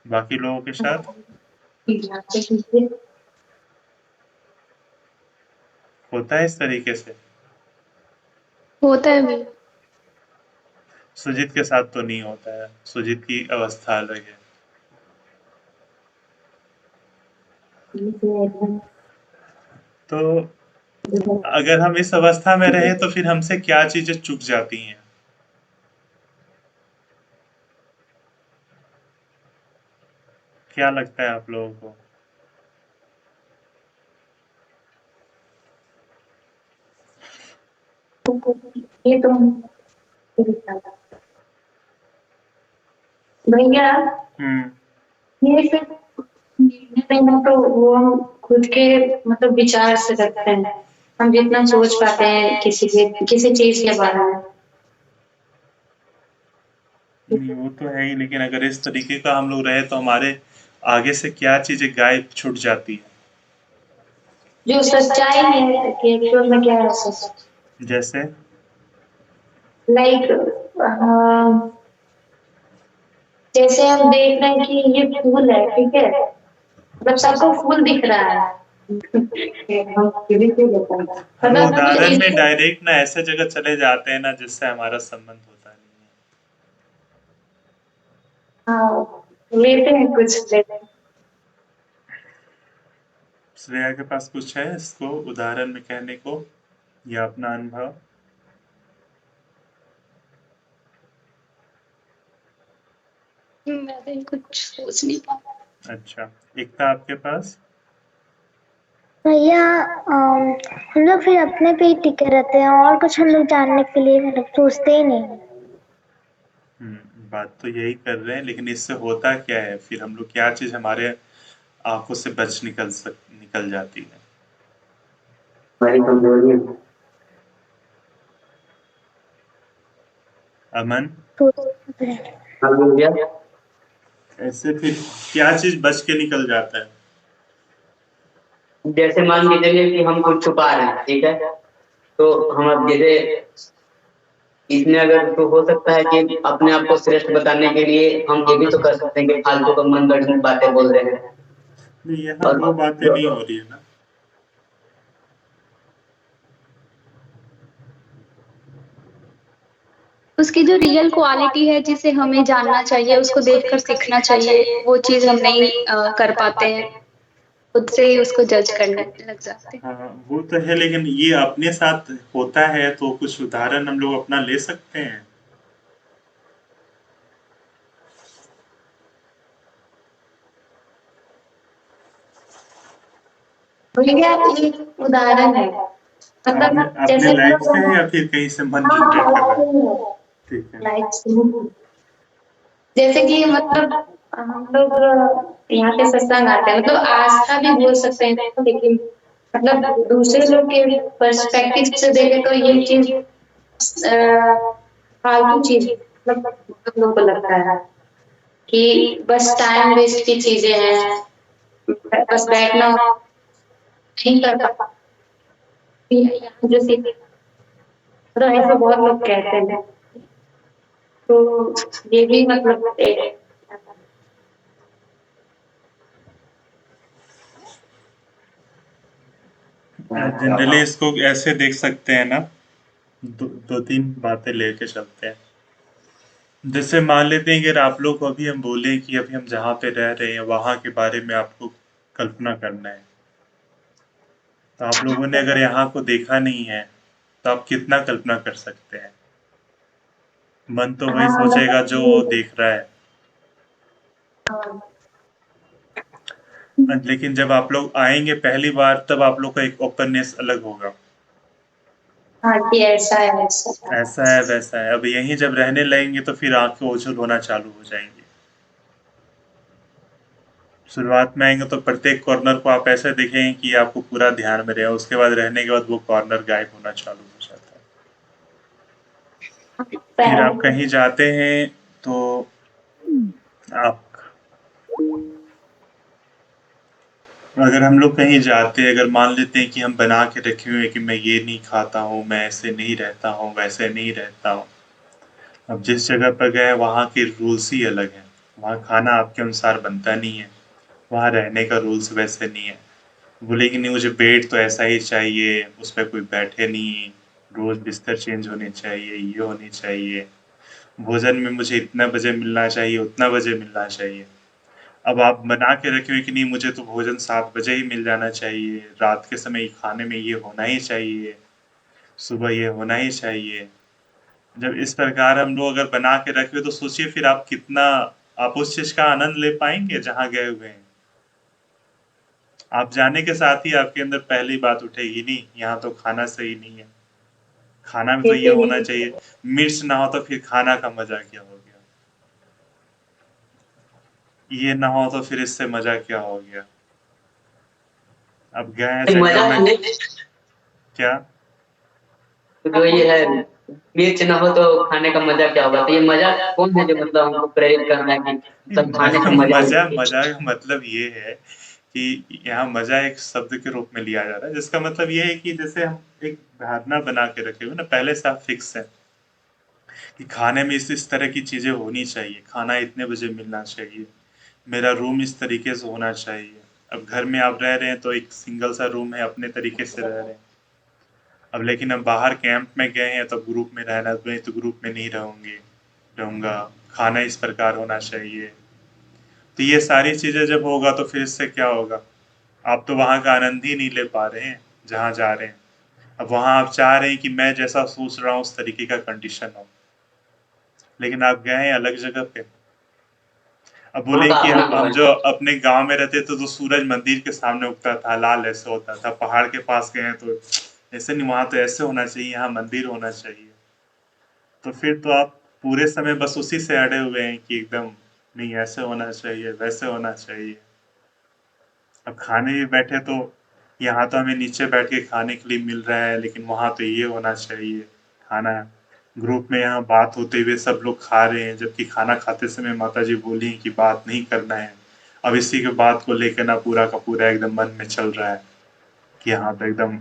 बाकी लोगों के साथ होता है इस तरीके से? होता है भी। सुजीत के साथ तो नहीं होता है, सुजीत की अवस्था अलग है। तो अगर हम इस अवस्था में रहे तो फिर हमसे क्या चीजें चूक जाती हैं? क्या लगता है आप लोगों को? ये तो भैया ये फिर निर्णय लेना तो वो हम खुद के मतलब विचार से करते हैं। हम जितना सोच पाते हैं किसी चीज के बारे में। वो तो है ही, लेकिन अगर इस तरीके का हम लोग रहे तो हमारे आगे से क्या चीजें गायब छूट जाती है। जो सच्चाई है कि एक्चुअल में क्या है सच, जैसे लाइक जैसे हम देख रहे हैं कि ये फूल है, ठीक है, मतलब सबको फूल दिख रहा है। हम उदाहरण में डायरेक्ट ना ऐसे जगह चले जाते हैं ना जिससे हमारा संबंध होता नहीं है। हाँ, लेते हैं कुछ लेते हैं। श्रेया के पास कुछ है इसको उदाहरण में कहने को या अपना अनुभव? मैं तो कुछ सोच नहीं पा। अच्छा, एकता आपके पास? भैया हम लोग फिर अपने पे ही टिके रहते हैं और कुछ हम लोग जानने के लिए मतलब सोचते ही नहीं। बात तो यही कर रहे हैं, लेकिन इससे होता क्या है फिर? हम लोग क्या चीज हमारे आंखों से निकल जाती है? हमारी कमजोरी है। अमन, हाँ भैया, ऐसे फिर क्या चीज बच के निकल जाता है? जैसे मान के चलिए कि हम कुछ छुपा रहे हैं, ठीक है, तो हम अब जैसे इसमें अगर तो हो सकता है कि अपने आप को श्रेष्ठ बताने के लिए हम ये भी तो कर सकते हैं कि फालतू का मन गढ़ंत बातें बोल रहे हैं। नहीं, यहाँ वो बातें नहीं हो रही है ना। उसकी जो रियल क्वालिटी है जिसे हमें जानना चाहिए, उसको देखकर सीखना चाहिए, वो चीज हम नहीं कर पाते हैं, खुद से ही उसको जज करने लग जाते हैं। हाँ वो तो है, लेकिन ये अपने साथ होता है तो कुछ उदाहरण हम लोग अपना ले सकते हैं। भैया एक उदाहरण है, मतलब अपने जैसे लाइफ से है या फिर कहीं से मन जनरेट कर रहा है? ठीक है। जैसे कि मतलब हम लोग यहाँ पे सत्संग आते हैं, मतलब आस्था भी बोल सकते हैं, लेकिन मतलब दूसरे लोग के पर्सपेक्टिव से देखे तो ये चीज फालतू चीज, मतलब बहुत लोगों को लगता है कि बस टाइम वेस्ट की चीजें हैं, बस बैठना नहीं कर पाता जो सीख, तो ऐसे बहुत लोग कहते हैं। तो ये भी मतलब जनरली इसको ऐसे देख सकते हैं ना, दो तीन बातें लेके चलते हैं। जैसे मान लेते हैं कि अगर आप लोग को अभी हम बोले कि अभी हम जहाँ पे रह रहे हैं वहाँ के बारे में आपको कल्पना करना है, तो आप लोगों ने अगर यहाँ को देखा नहीं है तो आप कितना कल्पना कर सकते हैं? मन तो वही सोचेगा जो वो देख रहा है। लेकिन जब आप लोग आएंगे पहली बार तब आप लोग का एक ओपननेस अलग होगा। हाँ कि ऐसा है ऐसा ऐसा है वैसा है। अब यहीं जब रहने लगेंगे तो फिर आंखें ओझल होना चालू हो जाएंगी। शुरुआत में आएंगे तो प्रत्येक कॉर्नर को आप ऐसे देखेंगे कि आपको पूरा ध्यान में रहे, उसके बाद रहने के बाद वो कॉर्नर गायब होना चालू हो जाता है। फिर आप कहीं जाते हैं तो आप, अगर हम लोग कहीं जाते हैं, अगर मान लेते हैं कि हम बना के रखे हुए हैं कि मैं ये नहीं खाता हूँ, मैं ऐसे नहीं रहता हूँ, वैसे नहीं रहता हूँ। अब जिस जगह पर गए वहाँ के रूल्स ही अलग हैं। वहाँ खाना आपके अनुसार बनता नहीं है, वहाँ रहने का रूल्स वैसे नहीं है। बोले कि नहीं मुझे बेड तो ऐसा ही चाहिए, उस पर कोई बैठे नहीं, रोज बिस्तर चेंज होने चाहिए, ये होनी चाहिए, भोजन में मुझे इतना बजे मिलना चाहिए, उतना बजे मिलना चाहिए। अब आप बना के रखे हुए कि नहीं मुझे तो भोजन 7 बजे ही मिल जाना चाहिए, रात के समय खाने में ये होना ही चाहिए, सुबह ये होना ही चाहिए। जब इस प्रकार हम लोग अगर बना के रखे हुए तो सोचिए फिर आप कितना, आप उस चीज का आनंद ले पाएंगे जहाँ गए हुए हैं? आप जाने के साथ ही आपके अंदर पहली बात उठेगी नहीं यहाँ तो खाना सही नहीं है। खाना में तो ये होना चाहिए, मिर्च ना हो तो फिर खाना का मजा क्या हो गया, ये ना हो तो फिर इससे मजा क्या हो गया। अब गए हैं मजा सेंटर में, क्या जो ये है मिर्च ना हो तो खाने का मजा क्या होगा, तो ये मजा कौन है जो मतलब हमको प्रेरित कर रहा है कि सब खाने का मजा मजा मजा का मतलब ये है कि यहाँ मजा एक शब्द के रूप में लिया जा रहा है, जिसका मतलब ये है कि जैसे हम एक धारणा बना के रखे हुए ना पहले से, आप फिक्स है कि खाने में इस तरह की चीजें होनी चाहिए, खाना इतने बजे मिलना चाहिए, मेरा रूम इस तरीके से होना चाहिए। अब घर में आप रह रहे हैं तो एक सिंगल सा रूम है, अपने तरीके से रह रहे हैं। अब लेकिन अब बाहर कैंप में गए हैं तो ग्रुप में रहना, तो ग्रुप में नहीं रहूंगा, खाना इस प्रकार होना चाहिए। तो ये सारी चीजें जब होगा तो फिर इससे क्या होगा, आप तो वहां का आनंद ही नहीं ले पा रहे हैं जहां जा रहे हैं। अब वहां आप चाह रहे हैं कि मैं जैसा सोच रहा हूँ उस तरीके का कंडीशन हो, लेकिन आप गए हैं अलग जगह पे। अब बोले कि हम जो अपने गांव में रहते थे तो सूरज मंदिर के सामने उगता था, लाल ऐसे होता था, पहाड़ के पास गए हैं तो ऐसे नहीं, वहां तो ऐसे होना चाहिए, यहाँ मंदिर होना चाहिए। तो फिर तो आप पूरे समय बस उसी से अड़े हुए हैं कि एकदम नहीं, ऐसे होना चाहिए, वैसे होना चाहिए। अब खाने भी बैठे तो यहाँ तो हमें नीचे बैठ के खाने के लिए मिल रहा है, लेकिन वहां तो ये होना चाहिए खाना। ग्रुप में यहाँ बात होते हुए सब लोग खा रहे हैं, जबकि खाना खाते समय माता जी बोली कि बात नहीं करना है। अब इसी के बात को लेकर ना पूरा का पूरा एकदम मन में चल रहा है कि हाँ तो एकदम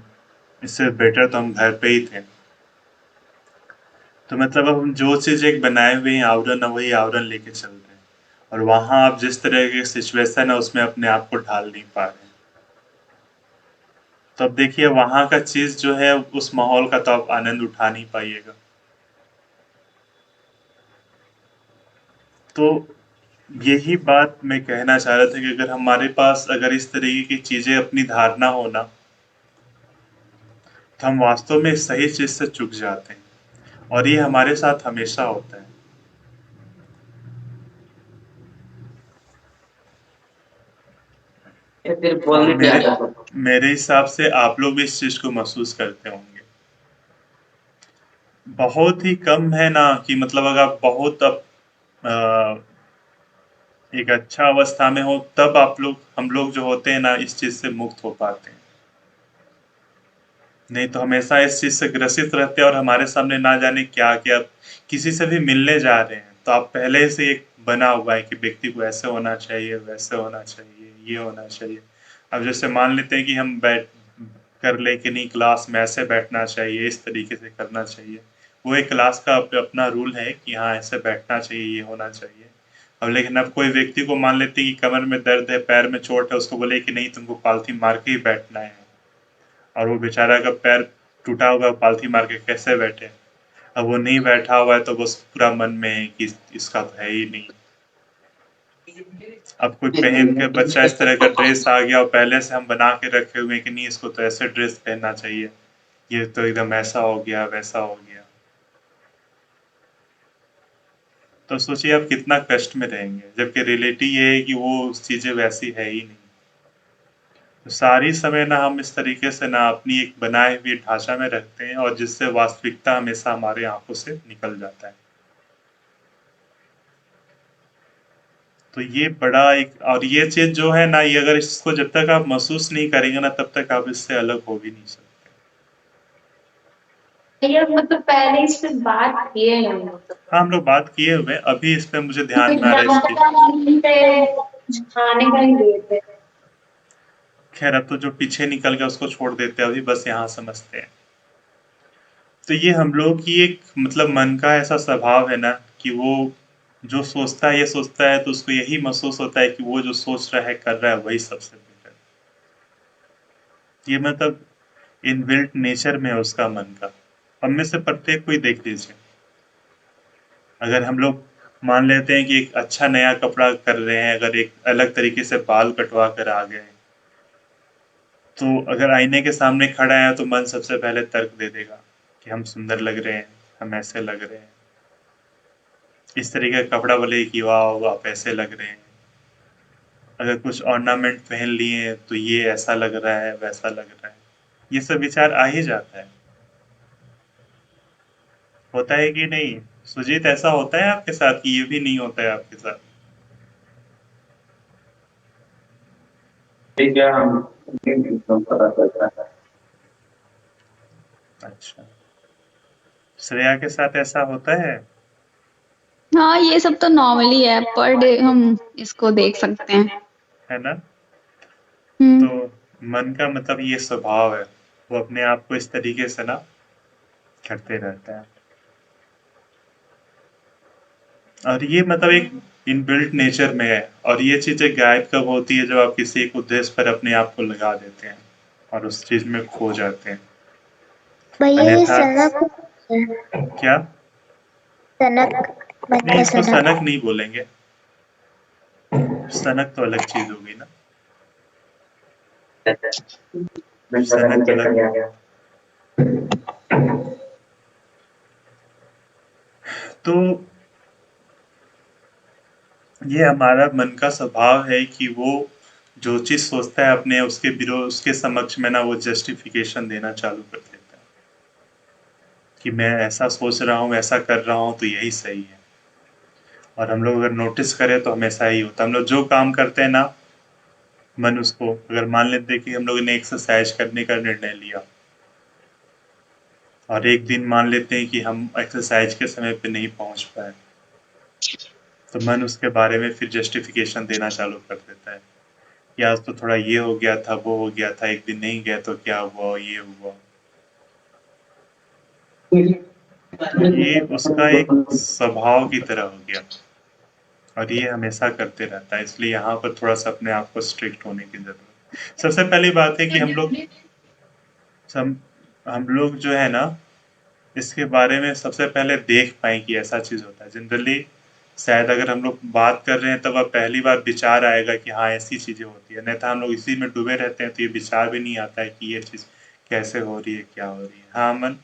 इससे बेटर तो हम घर पे ही थे। तो मतलब अब हम जो चीज एक बनाए हुए हैं आवरण, वही आवरण लेके चल रहे हैं, और वहां आप जिस तरह की सिचुएशन है उसमें अपने आप को ढाल नहीं पा रहे हैं। तो अब देखिए वहां का चीज जो है उस माहौल का तो आप आनंद उठा नहीं पाइएगा। तो यही बात मैं कहना चाह रहा था कि अगर हमारे पास अगर इस तरीके की चीजें अपनी धारणा हो ना, तो हम वास्तव में सही चीज से चूक जाते हैं, और ये हमारे साथ हमेशा होता है। फिर और बोलने मेरे क्या मेरे हिसाब से आप लोग भी इस चीज को महसूस करते होंगे। बहुत ही कम है ना कि मतलब अगर आप बहुत एक अच्छा अवस्था में हो तब हम लोग जो होते हैं ना इस चीज से मुक्त हो पाते हैं। नहीं तो हमेशा इस चीज से ग्रसित रहते हैं, और हमारे सामने ना जाने क्या क्या, किसी से भी मिलने जा रहे हैं तो आप पहले से एक बना हुआ है कि व्यक्ति को ऐसे होना चाहिए, वैसे होना चाहिए, ये होना चाहिए। अब जैसे मान लेते हैं कि हम बैठ कर ले कि नहीं क्लास में ऐसे बैठना चाहिए, इस तरीके से करना चाहिए। वो एक क्लास का अपना रूल है कि हाँ ऐसे बैठना चाहिए, ये होना चाहिए। अब लेकिन अब कोई व्यक्ति को मान लेते हैं कि कमर में दर्द है, पैर में चोट है, उसको बोले कि नहीं तुमको पालथी मार के ही बैठना है, और वो बेचारा का पैर टूटा हुआ पालथी मार के कैसे बैठे। अब वो नहीं बैठा हुआ है तो बस पूरा मन में है कि इसका तो है ही नहीं। अब कोई पहन के बच्चा इस तरह का ड्रेस आ गया और पहले से हम बना के रखे हुए हैं कि नहीं इसको तो ऐसे ड्रेस पहनना चाहिए, ये तो एकदम ऐसा हो गया, वैसा हो गया। तो सोचिए आप कितना कष्ट में रहेंगे, जबकि रियलिटी ये है कि वो चीजें वैसी है ही नहीं। तो सारी समय ना हम इस तरीके से ना अपनी एक बनाए हुए ढांचा में रखते हैं, और जिससे वास्तविकता हमेशा हमारे आंखों से निकल जाता है। तो ये बड़ा एक, और ये चीज जो है ना, ये अगर इसको जब तक आप महसूस नहीं करेंगे ना तब तक आप इससे अलग हो भी नहीं सकते। ये मतलब पहले इस पे बात किए हैं हम लोग। हाँ हम लोग बात किए हुए, अभी इस पे मुझे ध्यान में आ रहा है इसकी। खाने का ही दिए थे। खैर अब तो जो पीछे निकल गया उसको छोड़ देते हैं, अभी बस यहाँ समझते हैं। तो ये हम लोग की एक मतलब मन का ऐसा स्वभाव है ना कि वो जो सोचता है, ये सोचता है तो उसको यही महसूस होता है कि वो जो सोच रहा है कर रहा है वही सबसे बेटर। ये मतलब इनबिल्ट नेचर में है उसका मन का। हम में से प्रत्येक कोई देख लीजिए, अगर हम लोग मान लेते हैं कि एक अच्छा नया कपड़ा कर रहे हैं, अगर एक अलग तरीके से बाल कटवा कर आ गए, तो अगर आईने के सामने खड़ा है तो मन सबसे पहले तर्क दे देगा कि हम सुंदर लग रहे हैं, हम ऐसे लग रहे हैं। इस तरीके का कपड़ा बोले कि वाह आप ऐसे लग रहे हैं। अगर कुछ ऑर्नामेंट पहन लिए तो ये ऐसा लग रहा है, वैसा लग रहा है। ये सब विचार आ ही जाता है। होता है कि नहीं? सुजीत, ऐसा होता है आपके साथ कि ये भी नहीं होता है आपके साथ? ठीक है, हम पता चलता है। अच्छा, श्रेया के साथ ऐसा होता है? हाँ, ये सब तो नॉर्मली है, पर डे हम इसको देख सकते हैं। है ना? हम्म। तो मन का मतलब ये स्वभाव है, वो अपने आप को इस तरीके से ना करते रहता है। और ये मतलब एक इनबिल्ट नेचर में है, और ये चीजें गायब कब होती है? जब आप किसी एक उद्देश्य पर अपने आप को लगा देते हैं और उस चीज में खो जाते हैं। भैया ये अन्यथा सनक क्या? सनक मन नहीं, का इसको सनक। सनक नहीं बोलेंगे, सनक तो अलग चीज होगी ना। मैं पता नहीं सनक कैसा अलग। गया। तो ये हमारा मन का स्वभाव है कि वो जो चीज सोचता है अपने उसके विरोध, उसके समक्ष में ना वो जस्टिफिकेशन देना चालू कर देता है कि मैं ऐसा सोच रहा हूँ, ऐसा कर रहा हूँ, तो यही सही है। और हम लोग अगर नोटिस करें तो हमेशा ही होता है। हम लोग जो काम करते हैं ना, मन उसको, अगर मान लेते हैं कि हम लोगों ने एक्सरसाइज करने का निर्णय लिया और एक दिन मान लेते हैं कि हम एक्सरसाइज के समय पे नहीं पहुंच पाए, तो मन उसके बारे में फिर जस्टिफिकेशन देना चालू कर देता है कि आज तो थोड़ा ये हो गया था, वो हो गया था, एक दिन नहीं गया तो क्या हुआ, ये हुआ। तो ये उसका एक स्वभाव की तरह हो गया और ये हमेशा करते रहता है। इसलिए यहाँ पर थोड़ा सा अपने आप को स्ट्रिक्ट होने की जरूरत है। सबसे पहली बात है कि हम लोग जो है ना, इसके बारे में सबसे पहले देख पाए कि ऐसा चीज होता है। जनरली शायद अगर हम लोग बात कर रहे हैं तब अब पहली बार विचार आएगा कि हाँ ऐसी चीजें होती है, नहीं तो हम लोग इसी में डूबे रहते हैं तो ये विचार भी नहीं आता है कि ये चीज कैसे हो रही है, क्या हो रही है। हाँ अमन?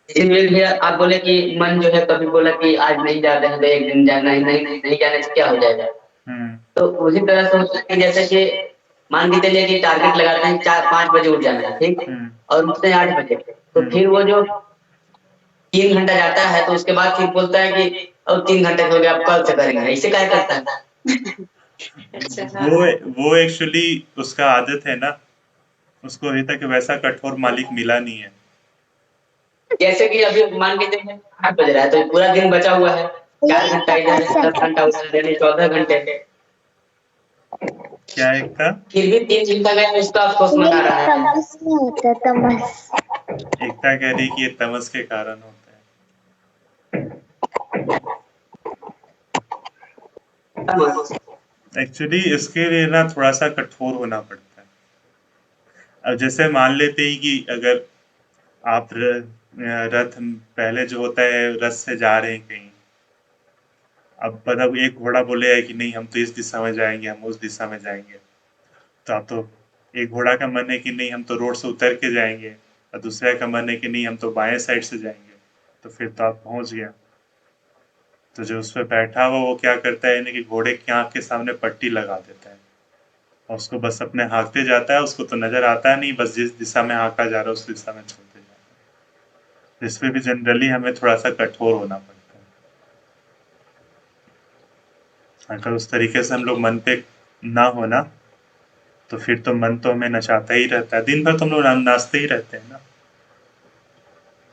इसीलिए भैया आप बोले कि मन जो है कभी बोला कि आज नहीं जाते हैं तो एक दिन जाना ही नहीं जाने से क्या हो जाएगा। हम्म। तो उसी तरह से होता है कि जैसे कि मान के चलिए कि टारगेट लगाते हैं 4-5 बजे उठ जाना है, ठीक, और उठते हैं 8 बजे, तो फिर वो जो 3 घंटा जाता है तो उसके बाद फिर बोलता है कि अब 3 घंटे हो गया, अब कल से करेंगे। ऐसे क्या करता है? वो एक्चुअली उसका आदत है ना, उसको अभी तक वैसा कठोर मालिक मिला नहीं है। जैसे कि अभी मान के चलिए 8 बज रहा है तो पूरा दिन बचा हुआ है, 4 घंटा इधर, 10 घंटा उधर, यानी 14 घंटे। क्या एक था? फिर भी 3 घंटा गया, उसका अफसोस मना रहा है। तमस में होता है, तमस। एकता कह रही कि ये तमस के कारण होता है। एक्चुअली इसके लिए ना थोड़ा सा कठोर होना पड़ता है। अब जैसे मान लेते ही कि अगर आप रथ पहले जो होता है रथ से जा रहे हैं कहीं, अब मतलब एक घोड़ा बोलेगा कि नहीं हम तो इस दिशा में जाएंगे, हम उस दिशा में जाएंगे, तो आप तो, एक घोड़ा का मन है कि नहीं हम तो रोड से उतर के जाएंगे, और दूसरे का मन है कि नहीं हम तो बाएं साइड से जाएंगे, तो फिर तो आप पहुंच गया। तो जो उस पर बैठा हुआ वो क्या करता है, यानी कि घोड़े की आंख के सामने पट्टी लगा देता है और उसको बस अपने हाँकते जाता है। उसको तो नजर आता है नहीं, बस जिस दिशा में हाँका जा रहा है उस दिशा में चलते जाता है। इसमें भी जनरली हमें थोड़ा सा कठोर होना पड़ता है। अगर उस तरीके से हम लोग मन पे ना होना, तो फिर तो मन तो हमें नचाता ही रहता है। दिन भर तो हम लोग नाचते ही रहते हैं ना।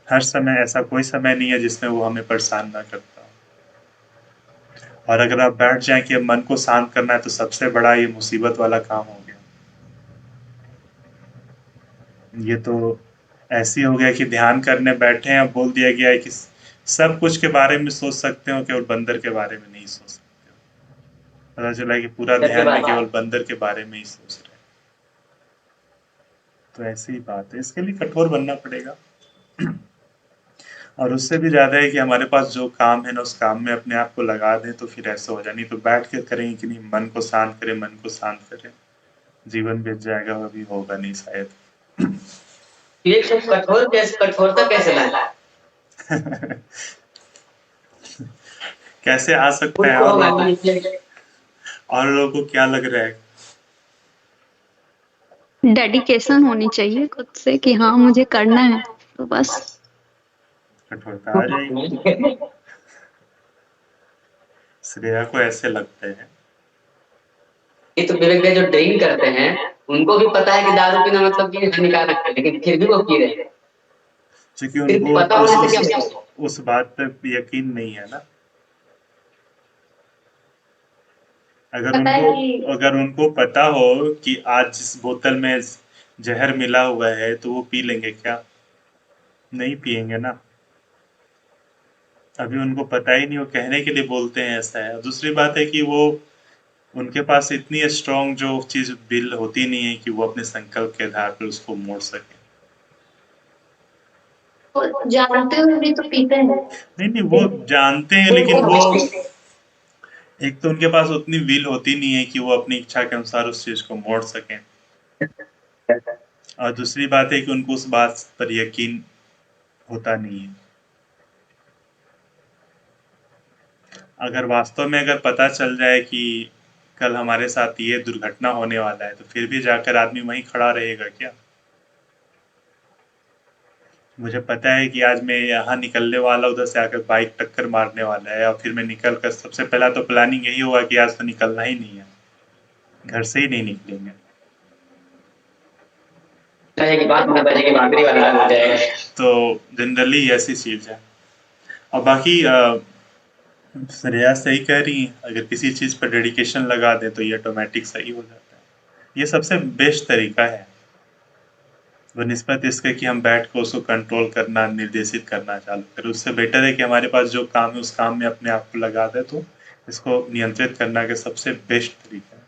हर समय ऐसा कोई समय नहीं है जिसमें वो हमें परेशान ना करता हो। और अगर आप बैठ जाएं कि अब मन को शांत करना है, तो सबसे बड़ा ये मुसीबत वाला काम हो गया। ये तो ऐसी हो गया कि ध्यान करने बैठे हैं, बोल दिया गया है कि सब कुछ के बारे में सोच सकते हो, केवल बंदर के बारे में नहीं सोच सकते हो। पता चला कि पूरा ध्यान में केवल बंदर के बारे में ही सोच रहे हैं। तो ऐसी ही बात है, इसके लिए कठोर बनना पड़ेगा। और उससे भी ज्यादा है कि हमारे पास जो काम है ना, उस काम में अपने आप को लगा दें, तो फिर ऐसा हो जाए। नहीं तो बैठ के करेंगे कि नहीं मन को शांत करें, मन को शांत करें, जीवन बीत जाएगा, वो भी होगा नहीं शायद। ये सब कठोरता कैसे लाए? कैसे आ सकता है? और लोगों को क्या लग रहा है? डेडिकेशन होनी चाहिए खुद से कि हाँ मुझे करना है, तो बस। कठोरता आ जाएगी। श्रेया को ऐसे लगते हैं। ये तो विवेक भाई जो ड्रिंक करते हैं उनको भी पता है कि दारू पीना मतलब कि हानिकारक है, लेकिन फिर भी वो पी रहे हैं क्योंकि फिर उनको पता होने से क्या होगा? उस बात पे यकीन नहीं है ना। अगर उनको पता हो कि आज जिस बोतल में जहर मिला हुआ है तो वो पी लेंगे क्या? नहीं पिएंगे ना। अभी उनको पता ही नहीं, वो कहने के लिए बोलते हैं ऐसा है। दूसरी बात है कि वो उनके पास इतनी स्ट्रॉन्ग जो चीज बिल होती नहीं है कि वो अपने संकल्प के आधार पर उसको मोड़ सके। जानते हुए भी तो पीते हैं। नहीं, वो जानते हैं, लेकिन वो एक तो उनके पास उतनी विल होती नहीं है कि वो अपनी इच्छा के अनुसार उस चीज को मोड़ सकें, और दूसरी बात है कि उनको उस बात पर यकीन होता नहीं है। अगर वास्तव में अगर पता चल जाए कि कल हमारे साथ ये दुर्घटना होने वाला है तो फिर भी जाकर आदमी वहीं खड़ा रहेगा क्या? मुझे पता है कि आज मैं यहाँ निकलने वाला, उधर से आकर बाइक टक्कर मारने वाला है, और फिर मैं निकल कर सबसे पहला तो प्लानिंग यही होगा कि आज तो निकलना ही नहीं है, घर से ही नहीं निकलेंगे। तो जनरली ऐसी चीज है। और बाकी श्रेया सही कह रही है, अगर किसी चीज पर डेडिकेशन लगा दे तो ये ऑटोमेटिक सही हो जाता है। ये सबसे बेस्ट तरीका है बनिस्बत इसके कि हम बैठ कर उसको कंट्रोल करना, निर्देशित करना चालू करें। उससे बेटर है कि हमारे पास जो काम है उस काम में अपने आप को लगा दे, तो इसको नियंत्रित करना के सबसे बेस्ट तरीका है।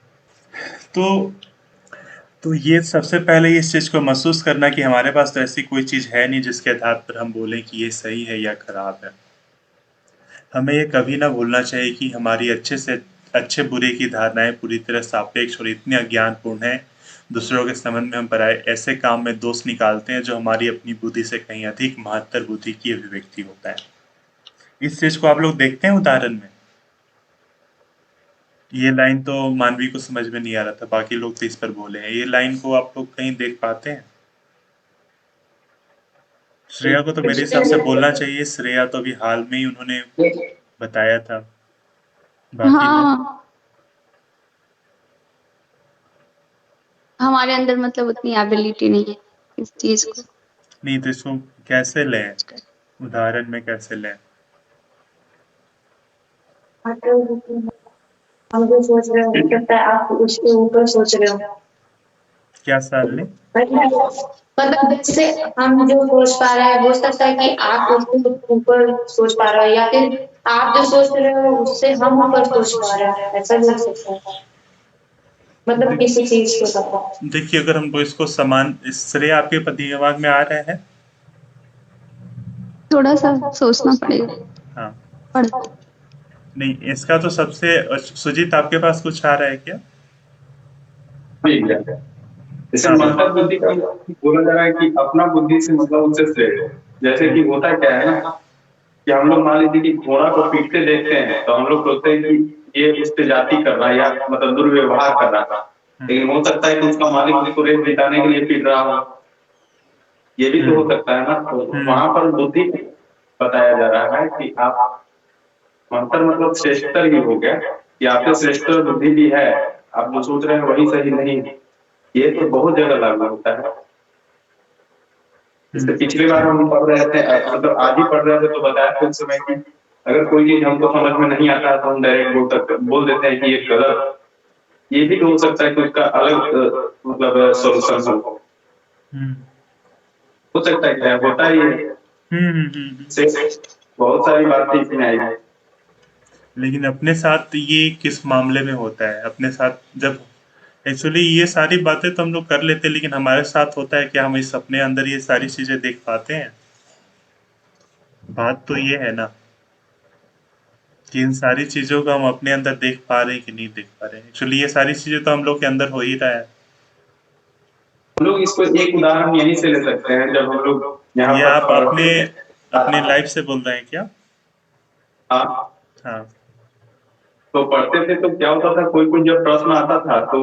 तो ये सबसे पहले इस चीज को महसूस करना कि हमारे पास तो ऐसी कोई चीज है नहीं जिसके आधार पर हम बोलें कि ये सही है या खराब है। हमें ये कभी ना भूलना चाहिए कि हमारी अच्छे बुरे की धारणाएं पूरी तरह सापेक्ष और इतनी अज्ञानपूर्ण है, दूसरों के संबंध में हम पराये ऐसे काम में दोष निकालते हैं जो हमारी अपनी बुद्धि से कहीं अधिक महत्तर बुद्धि की अभिव्यक्ति होता है। इस चीज को आप लोग देखते हैं उदाहरण में। ये लाइन तो मानवी को समझ में नहीं आ रहा था, बाकी लोग तो इस पर बोले हैं। ये लाइन को आप लोग कहीं देख पाते हैं? श्रेया को तो मेरे हिसाब से बोलना चाहिए। श्रेया तो अभी हाल में ही उन्होंने बताया था। बाकी हाँ, हमारे अंदर मतलब उतनी एबिलिटी नहीं है इस चीज को। नहीं, तो इसको कैसे लें, उदाहरण में कैसे लें? हम जो सोच रहे हो सकता है आप उसके ऊपर सोच रहे हो। क्या साल ने? मतलब जैसे हम जो सोच पा रहे हैं हो सकता है कि आप उसके ऊपर सोच पा रहे हो, या फिर आप जो सोच रहे हो उससे हम ऊपर सोच पा रहे हैं, ऐसा भी हो सकता है। मतलब किसी चीज को पता। देखिए, अगर हमको इसको समान श्रेय आपके दिमाग में आ रहा है? थोड़ा सा सोचना पड़ेगा। हाँ, नहीं, इसका तो सबसे सुजीत आपके पास कुछ आ रहा है क्या? जैसे मतलब बुद्धि का बोला जा रहा है कि अपना बुद्धि से मतलब उससे श्रेय। जैसे कि होता क्या है ना कि हम लोग मान लीजिए कि घोड़ा को पीटते देखते हैं तो हम लोग सोचते हैं कि ये उससे जाति कर रहा है या मतलब दुर्व्यवहार कर रहा है, लेकिन हो सकता है कि उसका मालिक उसको रेस जिताने के लिए पीट रहा हो। ये भी तो हो सकता है ना। तो वहां पर बुद्धि बताया जा रहा है कि आप मंत्र मतलब श्रेष्ठतर ही हो गया कि आपके श्रेष्ठतर बुद्धि भी है, आप जो सोच रहे हैं वही सही नहीं। ये तो बहुत जगह लागू होता है। इससे पिछली बार हम पढ़ रहे थे, मतलब आज ही पढ़ रहे थे, तो बताया था उस समय कि अगर कोई चीज हमको समझ में नहीं आता तो हम डायरेक्ट बोल देते हैं कि ये गलत। ये भी हो सकता है कि उसका अलग मतलब सॉल्यूशन हो सकता है। क्या होता ही है। बहुत सारी बातें इसमें आई। लेकिन अपने साथ ये किस मामले में होता है? अपने साथ जब एक्चुअली ये सारी बातें तो हम लोग कर लेते हैं, लेकिन हमारे साथ होता है कि हम इस अपने अंदर ये सारी चीजें देख पाते हैं? बात तो ये है ना कि इन सारी चीजों को हम अपने अंदर देख पा रहे हैं कि नहीं देख पा रहे हैं। एक्चुअली ये सारी चीजें तो हम लोग के अंदर हो ही रहा है। हम लोग इसको एक उदाहरण यहीं से ले सकते हैं। जब हम लोग यहाँ ये आप अपने लाइफ से बोल रहे हैं क्या? हाँ। तो पढ़ते थे तो क्या होता था, कोई जब प्रश्न आता था तो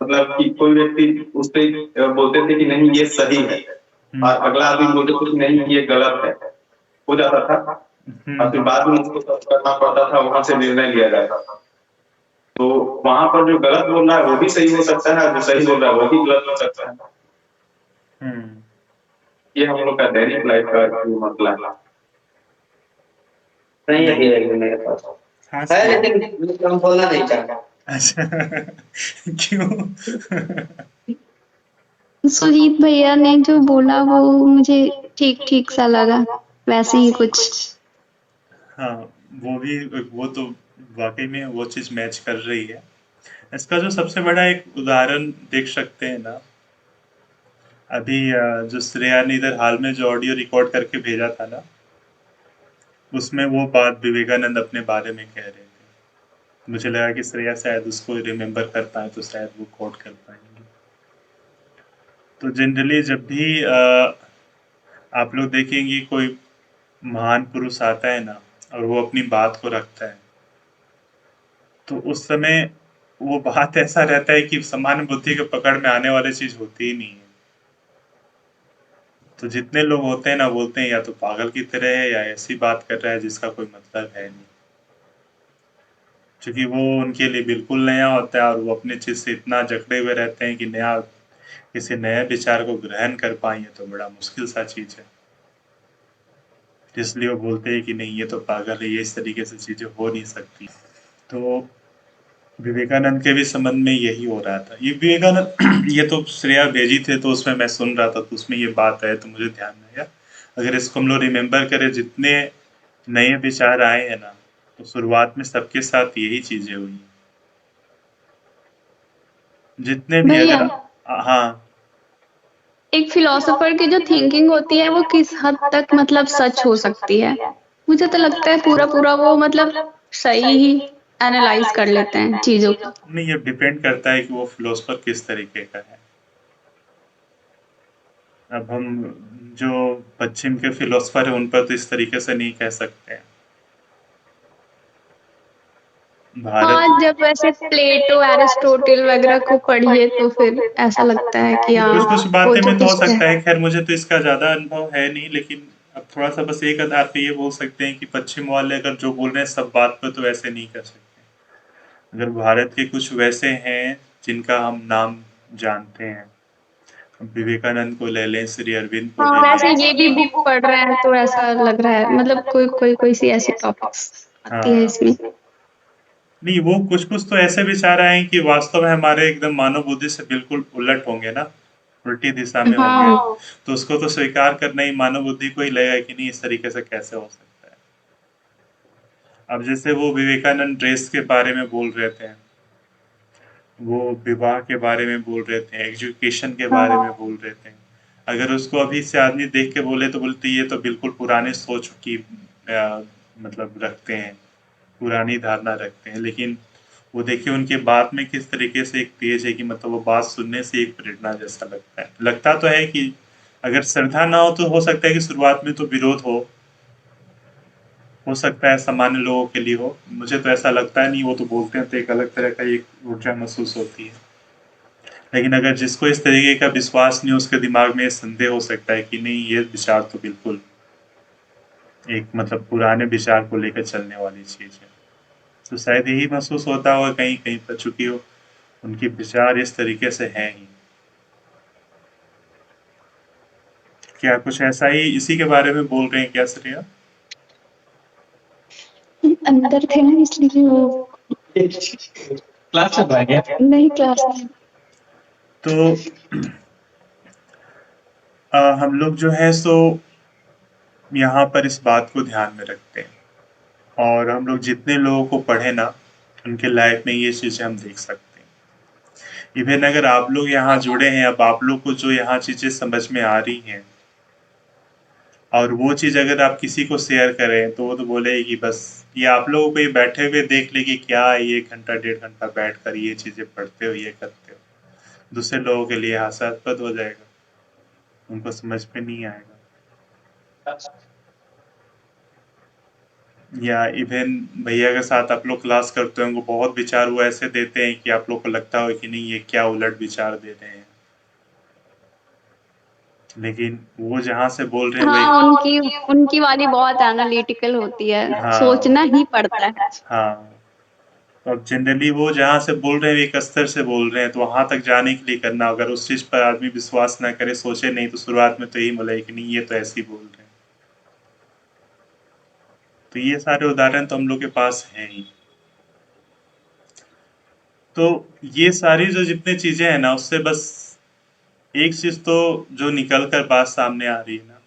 मतलब कि कोई व्यक्ति उससे बोलते थे कि नहीं ये सही है, और अगला आदमी बोलते थे कि नहीं ये गलत है। हो जाता था और फिर बाद में उसको करना पड़ता था, वहां से निर्णय लिया जाता था। तो वहां पर जो गलत बोल रहा है वो भी सही हो सकता है, जो सही बोल रहा है वो भी गलत हो सकता है। ये हम लोग का दैनिक लाइफ का जो मसला है। नहीं अभी है मेरे पास हाँ है, सही। लेकिन हम बोलना नहीं चाहता। अच्छा क्यों? सुजीत भैया ने जो बोला वो मुझे ठीक ठीक सा लगा, वैसे ही कुछ। हाँ वो तो वाकई में वो चीज मैच कर रही है। इसका जो सबसे बड़ा एक उदाहरण देख सकते हैं ना, अभी जो श्रेया ने इधर हाल में जो ऑडियो रिकॉर्ड करके भेजा था ना, उसमें वो बात विवेकानंद अपने बारे में कह रहे थे। मुझे लगा कि श्रेया शायद उसको रिमेम्बर कर पाए तो शायद वो कोट कर पाएंगे। तो जनरली जब भी आप लोग देखेंगे कोई महान पुरुष आता है ना और वो अपनी बात को रखता है, तो उस समय वो बात ऐसा रहता है कि सामान्य बुद्धि के पकड़ में आने वाली चीज होती ही नहीं है। तो जितने लोग होते हैं ना बोलते हैं या तो पागल की तरह है या ऐसी बात कर रहा है जिसका कोई मतलब है नहीं, क्योंकि वो उनके लिए बिल्कुल नया होता है और वो अपने चीज से इतना जकड़े हुए रहते हैं कि किसी नए विचार को ग्रहण कर पाए तो बड़ा मुश्किल सा चीज है। इसलिए वो बोलते हैं कि नहीं ये तो पागल है, ये इस तरीके से चीजें हो नहीं सकती। तो विवेकानंद के भी संबंध में यही हो रहा था। ये विवेकानंद ये तो श्रेया भेजी थे तो उसमें मैं सुन रहा था तो उसमें ये बात है तो मुझे ध्यान में आया। अगर इसको हम लोग रिमेम्बर करें, जितने नए विचार आए हैं ना, तो शुरुआत में सबके साथ यही चीजें हुई। जितने भी भैया, अगर हाँ एक फिलोसोफर की जो थिंकिंग होती है वो किस हद तक मतलब सच हो सकती है? मुझे तो लगता है पूरा पूरा वो मतलब सही ही एनालाइज कर लेते हैं चीजों को। नहीं, ये डिपेंड करता है कि वो फिलोसफर किस तरीके का है। अब हम जो पश्चिम के फिलोसफर है उन पर तो इस तरीके से नहीं कह सकते हैं। भारत हाँ, जब वैसे प्लेटो एरिस्टोटल वगैरह को पढ़िए तो फिर ऐसा लगता है कि हाँ कुछ कुछ वो बातें जो में तो हो कुछ सकता है। खैर मुझे तो इसका ज्यादा अनुभव है नहीं, लेकिन अब थोड़ा सा बस एक आधार पे ये बोल सकते हैं कि पश्चिम वाले अगर जो बोल रहे हैं सब बात पे तो ऐसे नहीं कर सकते। अगर भारत के कुछ वैसे हैं जिनका हम नाम जानते हैं, हम विवेकानंद को ले लें, श्री अरविंद को हाँ, ले वैसे लें। ये भी बुक पढ़ रहे हैं तो ऐसा लग रहा है मतलब कोई कोई कोई सी ऐसी टॉपिक्स आती है हाँ इसमें। नहीं, वो कुछ कुछ तो ऐसे विचार आए हैं कि वास्तव में हमारे एकदम मानव बुद्धि से बिल्कुल उलट होंगे ना, उल्टी दिशा में होंगे। हाँ, तो उसको तो स्वीकार करना ही मानव बुद्धि को ही लगेगा कि नहीं, इस तरीके से कैसे हो सकता है। अब जैसे वो विवेकानंद ड्रेस के बारे में बोल रहे थे, वो विवाह के बारे में बोल रहे थे, एजुकेशन के बारे में बोल रहे थे। अगर उसको अभी से आदमी देख के बोले तो बोलते ये तो बिल्कुल पुराने सोच की मतलब रखते हैं, पुरानी धारणा रखते हैं। लेकिन वो देखिए उनके बात में किस तरीके से एक तेज है कि मतलब वो बात सुनने से एक प्रेरणा जैसा लगता है। लगता तो है कि अगर श्रद्धा ना हो तो हो सकता है कि शुरुआत में तो विरोध हो सकता है सामान्य लोगों के लिए हो। मुझे तो ऐसा लगता है नहीं, वो तो बोलते हैं तो एक अलग तरह का एक ऊर्जा महसूस होती है। लेकिन अगर जिसको इस तरीके का विश्वास नहीं, उसके दिमाग में ये संदेह हो सकता है कि नहीं ये विचार तो बिल्कुल एक मतलब पुराने विचार को लेकर चलने वाली चीज है। तो शायद यही महसूस होता होगा कहीं कहीं पर, चूंकि उनके विचार इस तरीके से हैं ही। क्या कुछ ऐसा ही इसी के बारे में बोल रहे हैं क्या श्रेया? अंदर थे ना इसलिए वो क्लास चल रहा है क्या? नहीं, क्लास नहीं। तो हम लोग जो है सो यहाँ पर इस बात को ध्यान में रखते हैं और हम लोग जितने लोगों को पढ़े ना उनके लाइफ में ये चीजें हम देख सकते हैं। इवन अगर आप लोग यहाँ जुड़े हैं, अब आप लोग को जो यहाँ चीजें समझ में आ रही हैं और वो चीज अगर आप किसी को शेयर करें तो वो तो बोले कि बस ये आप लोगों को ये बैठे हुए देख ले कि क्या है, ये 1 घंटा 1.5 घंटा बैठ कर ये चीजें पढ़ते हो, ये करते हो। दूसरे लोगों के लिए हास्यास्पद हो जाएगा, उनको समझ में नहीं आएगा। या इवन भैया के साथ आप लोग क्लास करते हो, उनको बहुत विचार वो ऐसे देते हैं कि आप लोग को लगता हो कि नहीं ये क्या उलट विचार दे रहे हैं। लेकिन वो जहाँ से बोल रहे हैं हाँ, वही। उनकी उनकी वाली बहुत एनालिटिकल होती है, हाँ सोचना ही पड़ता है। हाँ, तो अब जनरली वो जहाँ से बोल रहे हैं एक स्तर से बोल रहे हैं, तो वहां तक जाने के लिए करना, अगर उस चीज पर आदमी विश्वास ना करे, सोचे नहीं, तो शुरुआत में तो यही बोला कि नहीं ये तो ऐसे ही बोल रहे हैं। तो ये सारे उदाहरण तो हम लोग के पास हैं ही। तो ये सारी जो जितनी चीजें हैं ना, उससे बस एक चीज तो जो निकल कर बात सामने आ रही है ना,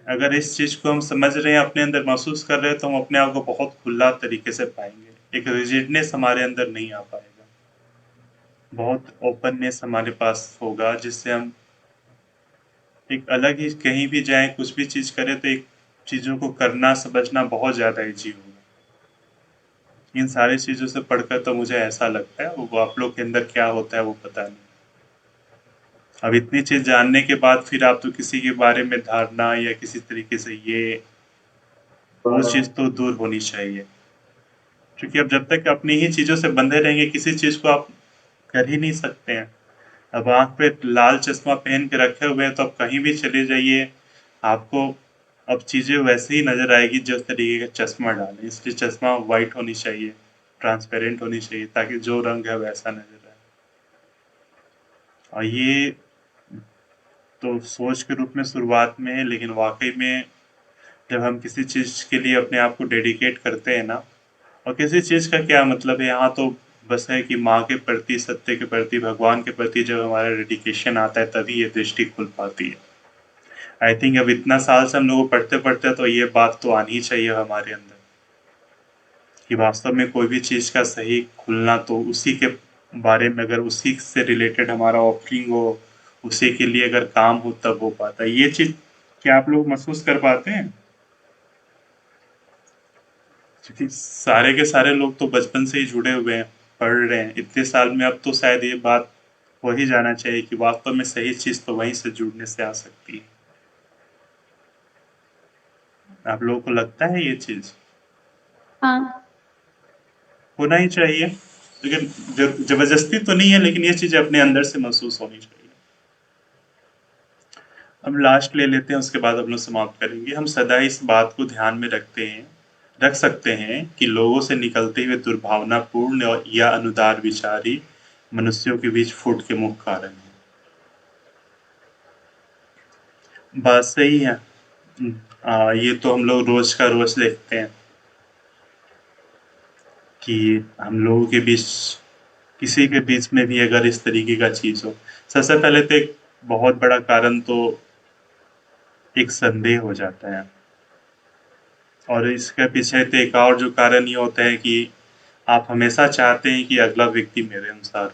अगर इस चीज को हम समझ रहे हैं, अपने अंदर महसूस कर रहे हैं, तो हम अपने आप को बहुत खुला तरीके से पाएंगे। एक रिजिडनेस हमारे अंदर नहीं आ पाएगा, बहुत ओपननेस हमारे पास होगा, जिससे हम एक अलग ही कहीं भी जाएं, कुछ भी चीज करें, तो एक चीजों को करना समझना बहुत ज्यादा ईजी होगा। इन सारी चीजों से पढ़कर तो मुझे ऐसा लगता है, वो आप लोग के अंदर क्या होता है वो पता नहीं। अब इतनी चीज जानने के बाद फिर आप तो किसी के बारे में धारणा या किसी तरीके से ये वो चीज तो दूर होनी चाहिए, क्योंकि अब जब तक अपनी ही चीजों से बंधे रहेंगे, किसी चीज को आप कर ही नहीं सकते हैं। अब आंख पे लाल चश्मा पहन के रखे हुए हैं, तो अब कहीं भी चले जाइए, आपको अब चीजें वैसे ही नजर आएगी जिस तरीके का चश्मा डालें। इसलिए चश्मा वाइट होनी चाहिए, ट्रांसपेरेंट होनी चाहिए, ताकि जो रंग है वैसा नजर आए। और ये तो सोच के रूप में शुरुआत में है, लेकिन वाकई में जब हम किसी चीज के लिए अपने आप को डेडिकेट करते हैं ना, और किसी चीज का क्या मतलब है, यहाँ तो बस है कि माँ के प्रति, सत्य के प्रति, भगवान के प्रति जब हमारा डेडिकेशन आता है, तभी ये दृष्टि खुल पाती है। आई थिंक अब इतना साल से हम लोग पढ़ते पढ़ते, तो ये बात तो आनी ही चाहिए हमारे अंदर, कि वास्तव में कोई भी चीज का सही खुलना तो उसी के बारे में, अगर उसी से रिलेटेड हमारा ऑफरिंग हो, उसी के लिए अगर काम हो, तब हो पाता है। ये चीज क्या आप लोग महसूस कर पाते हैं? क्योंकि सारे के सारे लोग तो बचपन से ही जुड़े हुए हैं, पढ़ रहे हैं इतने साल में, अब तो शायद ये बात हो ही जाना चाहिए कि वास्तव में सही चीज तो वहीं से जुड़ने से आ सकती है। आप लोगों को लगता है ये चीज हाँ, होना ही चाहिए, लेकिन जबरदस्ती तो नहीं है, लेकिन ये चीजें अपने अंदर से महसूस होनी चाहिए। हम लास्ट ले लेते हैं, उसके बाद हम लोग समाप्त करेंगे। हम सदा इस बात को ध्यान में रख सकते हैं कि लोगों से निकलते हुए दुर्भावनापूर्ण और या अनुदार विचारी मनुष्यों के बीच फूट के मुख्य कारण है। बात सही है। ये तो हम लोग रोज का रोज देखते हैं कि हम लोगों के बीच, किसी के बीच में भी अगर इस तरीके का चीज हो, सबसे पहले तो एक बहुत बड़ा कारण तो एक संदेह हो जाता है, और इसके पीछे तो एक और जो कारण ये होता है कि आप हमेशा चाहते हैं कि अगला व्यक्ति मेरे अनुसार,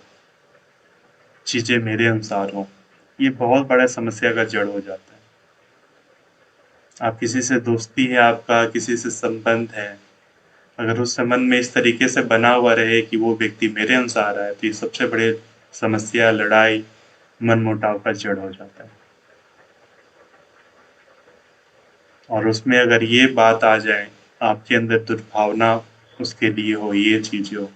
चीजें मेरे अनुसार हो। ये बहुत बड़ा समस्या का जड़ हो जाता है। आप किसी से दोस्ती है, आपका किसी से संबंध है, अगर उस संबंध में इस तरीके से बना हुआ रहे कि वो व्यक्ति मेरे अनुसार है, तो ये सबसे बड़े समस्या, लड़ाई, मनमुटाव का जड़ हो जाता है। और उसमें अगर ये बात आ जाए, आपके अंदर दुर्भावना उसके लिए हो, ये चीजें हो,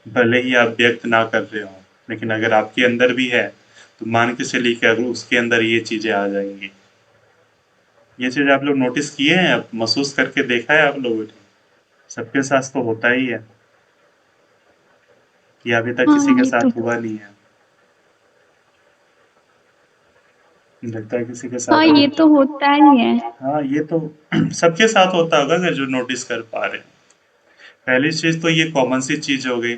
भले ही आप व्यक्त ना कर रहे हो, लेकिन अगर आपके अंदर भी है, तो मान के चलिए कि अगर उसके अंदर ये चीजें आ जाएंगी। ये चीज आप लोग नोटिस किए हैं, आप महसूस करके देखा है आप लोगों ने? सबके साथ तो होता ही है, कि अभी तक किसी हाँ, के ये तो साथ हुआ नहीं है? लगता है किसी के हाँ, साथ ये हुआ। तो होता ही है। हाँ, ये तो सबके साथ होता होगा, अगर जो नोटिस कर पा रहे हैं। पहली चीज तो ये कॉमन सी चीज हो गई,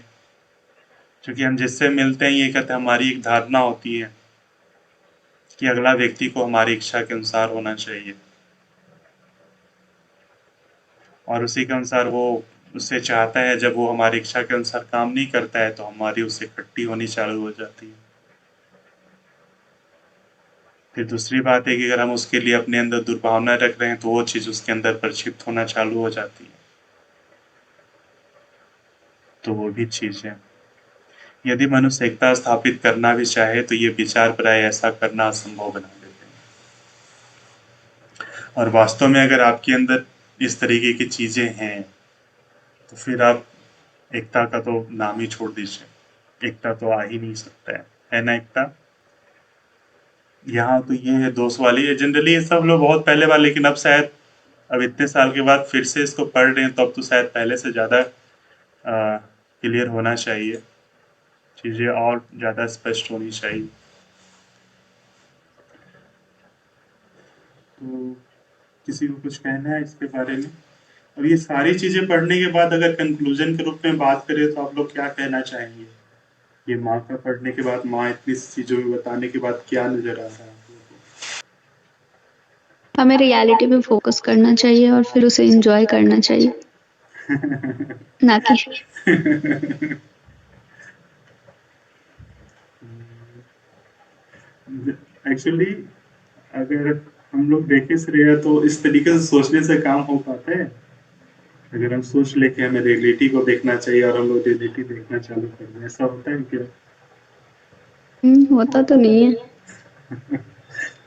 क्योंकि हम जिससे मिलते हैं, ये कहते हैं, हमारी एक धारणा होती है कि अगला व्यक्ति को हमारी इच्छा के अनुसार होना चाहिए, और उसी के अनुसार वो उससे चाहता है। जब वो हमारी इच्छा के अनुसार काम नहीं करता है, तो हमारी उससे खट्टी होनी चालू हो जाती है। फिर दूसरी बात है कि अगर हम उसके लिए अपने अंदर दुर्भावना रख रहे हैं, तो वो चीज उसके अंदर प्रक्षिप्त होना चालू हो जाती है। तो वो भी चीज है। यदि मनुष्य एकता स्थापित करना भी चाहे, तो ये विचार प्राय ऐसा करना असंभव बना देते हैं। और वास्तव में अगर आपके अंदर इस तरीके की चीजें हैं, तो फिर आप एकता का तो नाम ही छोड़ दीजिए। एकता तो आ ही नहीं सकता है ना एकता? यहाँ तो ये है दोस्त वाली है। जनरली ये सब लोग बहुत पहले वाले, लेकिन अब शायद अब इतने साल के बाद फिर से इसको पढ़ रहे हैं, तो अब तो शायद पहले से ज़्यादा क्लियर होना चाहिए, चीज़ें और ज़्यादा स्पष्ट होनी चाहिए। तो किसी को कुछ कहना है इसके बारे में? और ये सारी चीज़ें पढ़ने के बाद अगर कंक्लूजन के रूप में बात करें तो आप लोग क्या कहना चाहेंगे? ये माँ का पढ़ने के बाद, माँ इतनी चीज़ों में बताने के बाद क्या नज़र आ रहा है आप लोगों को? हमें रियलिटी पे फोकस करना चाहिए और फिर उसे एंजॉय करना चाहिए, ना कि एक्चुअली अगर हम लोग देखें श्रेया, तो इस तरीके से सोचने से काम हो पाता है। अगर हम सोच ले कि हमें रियलिटी को देखना चाहिए और हम लोग रियलिटी देखना चालू कर दें, ऐसा होता है क्या? होता तो नहीं है।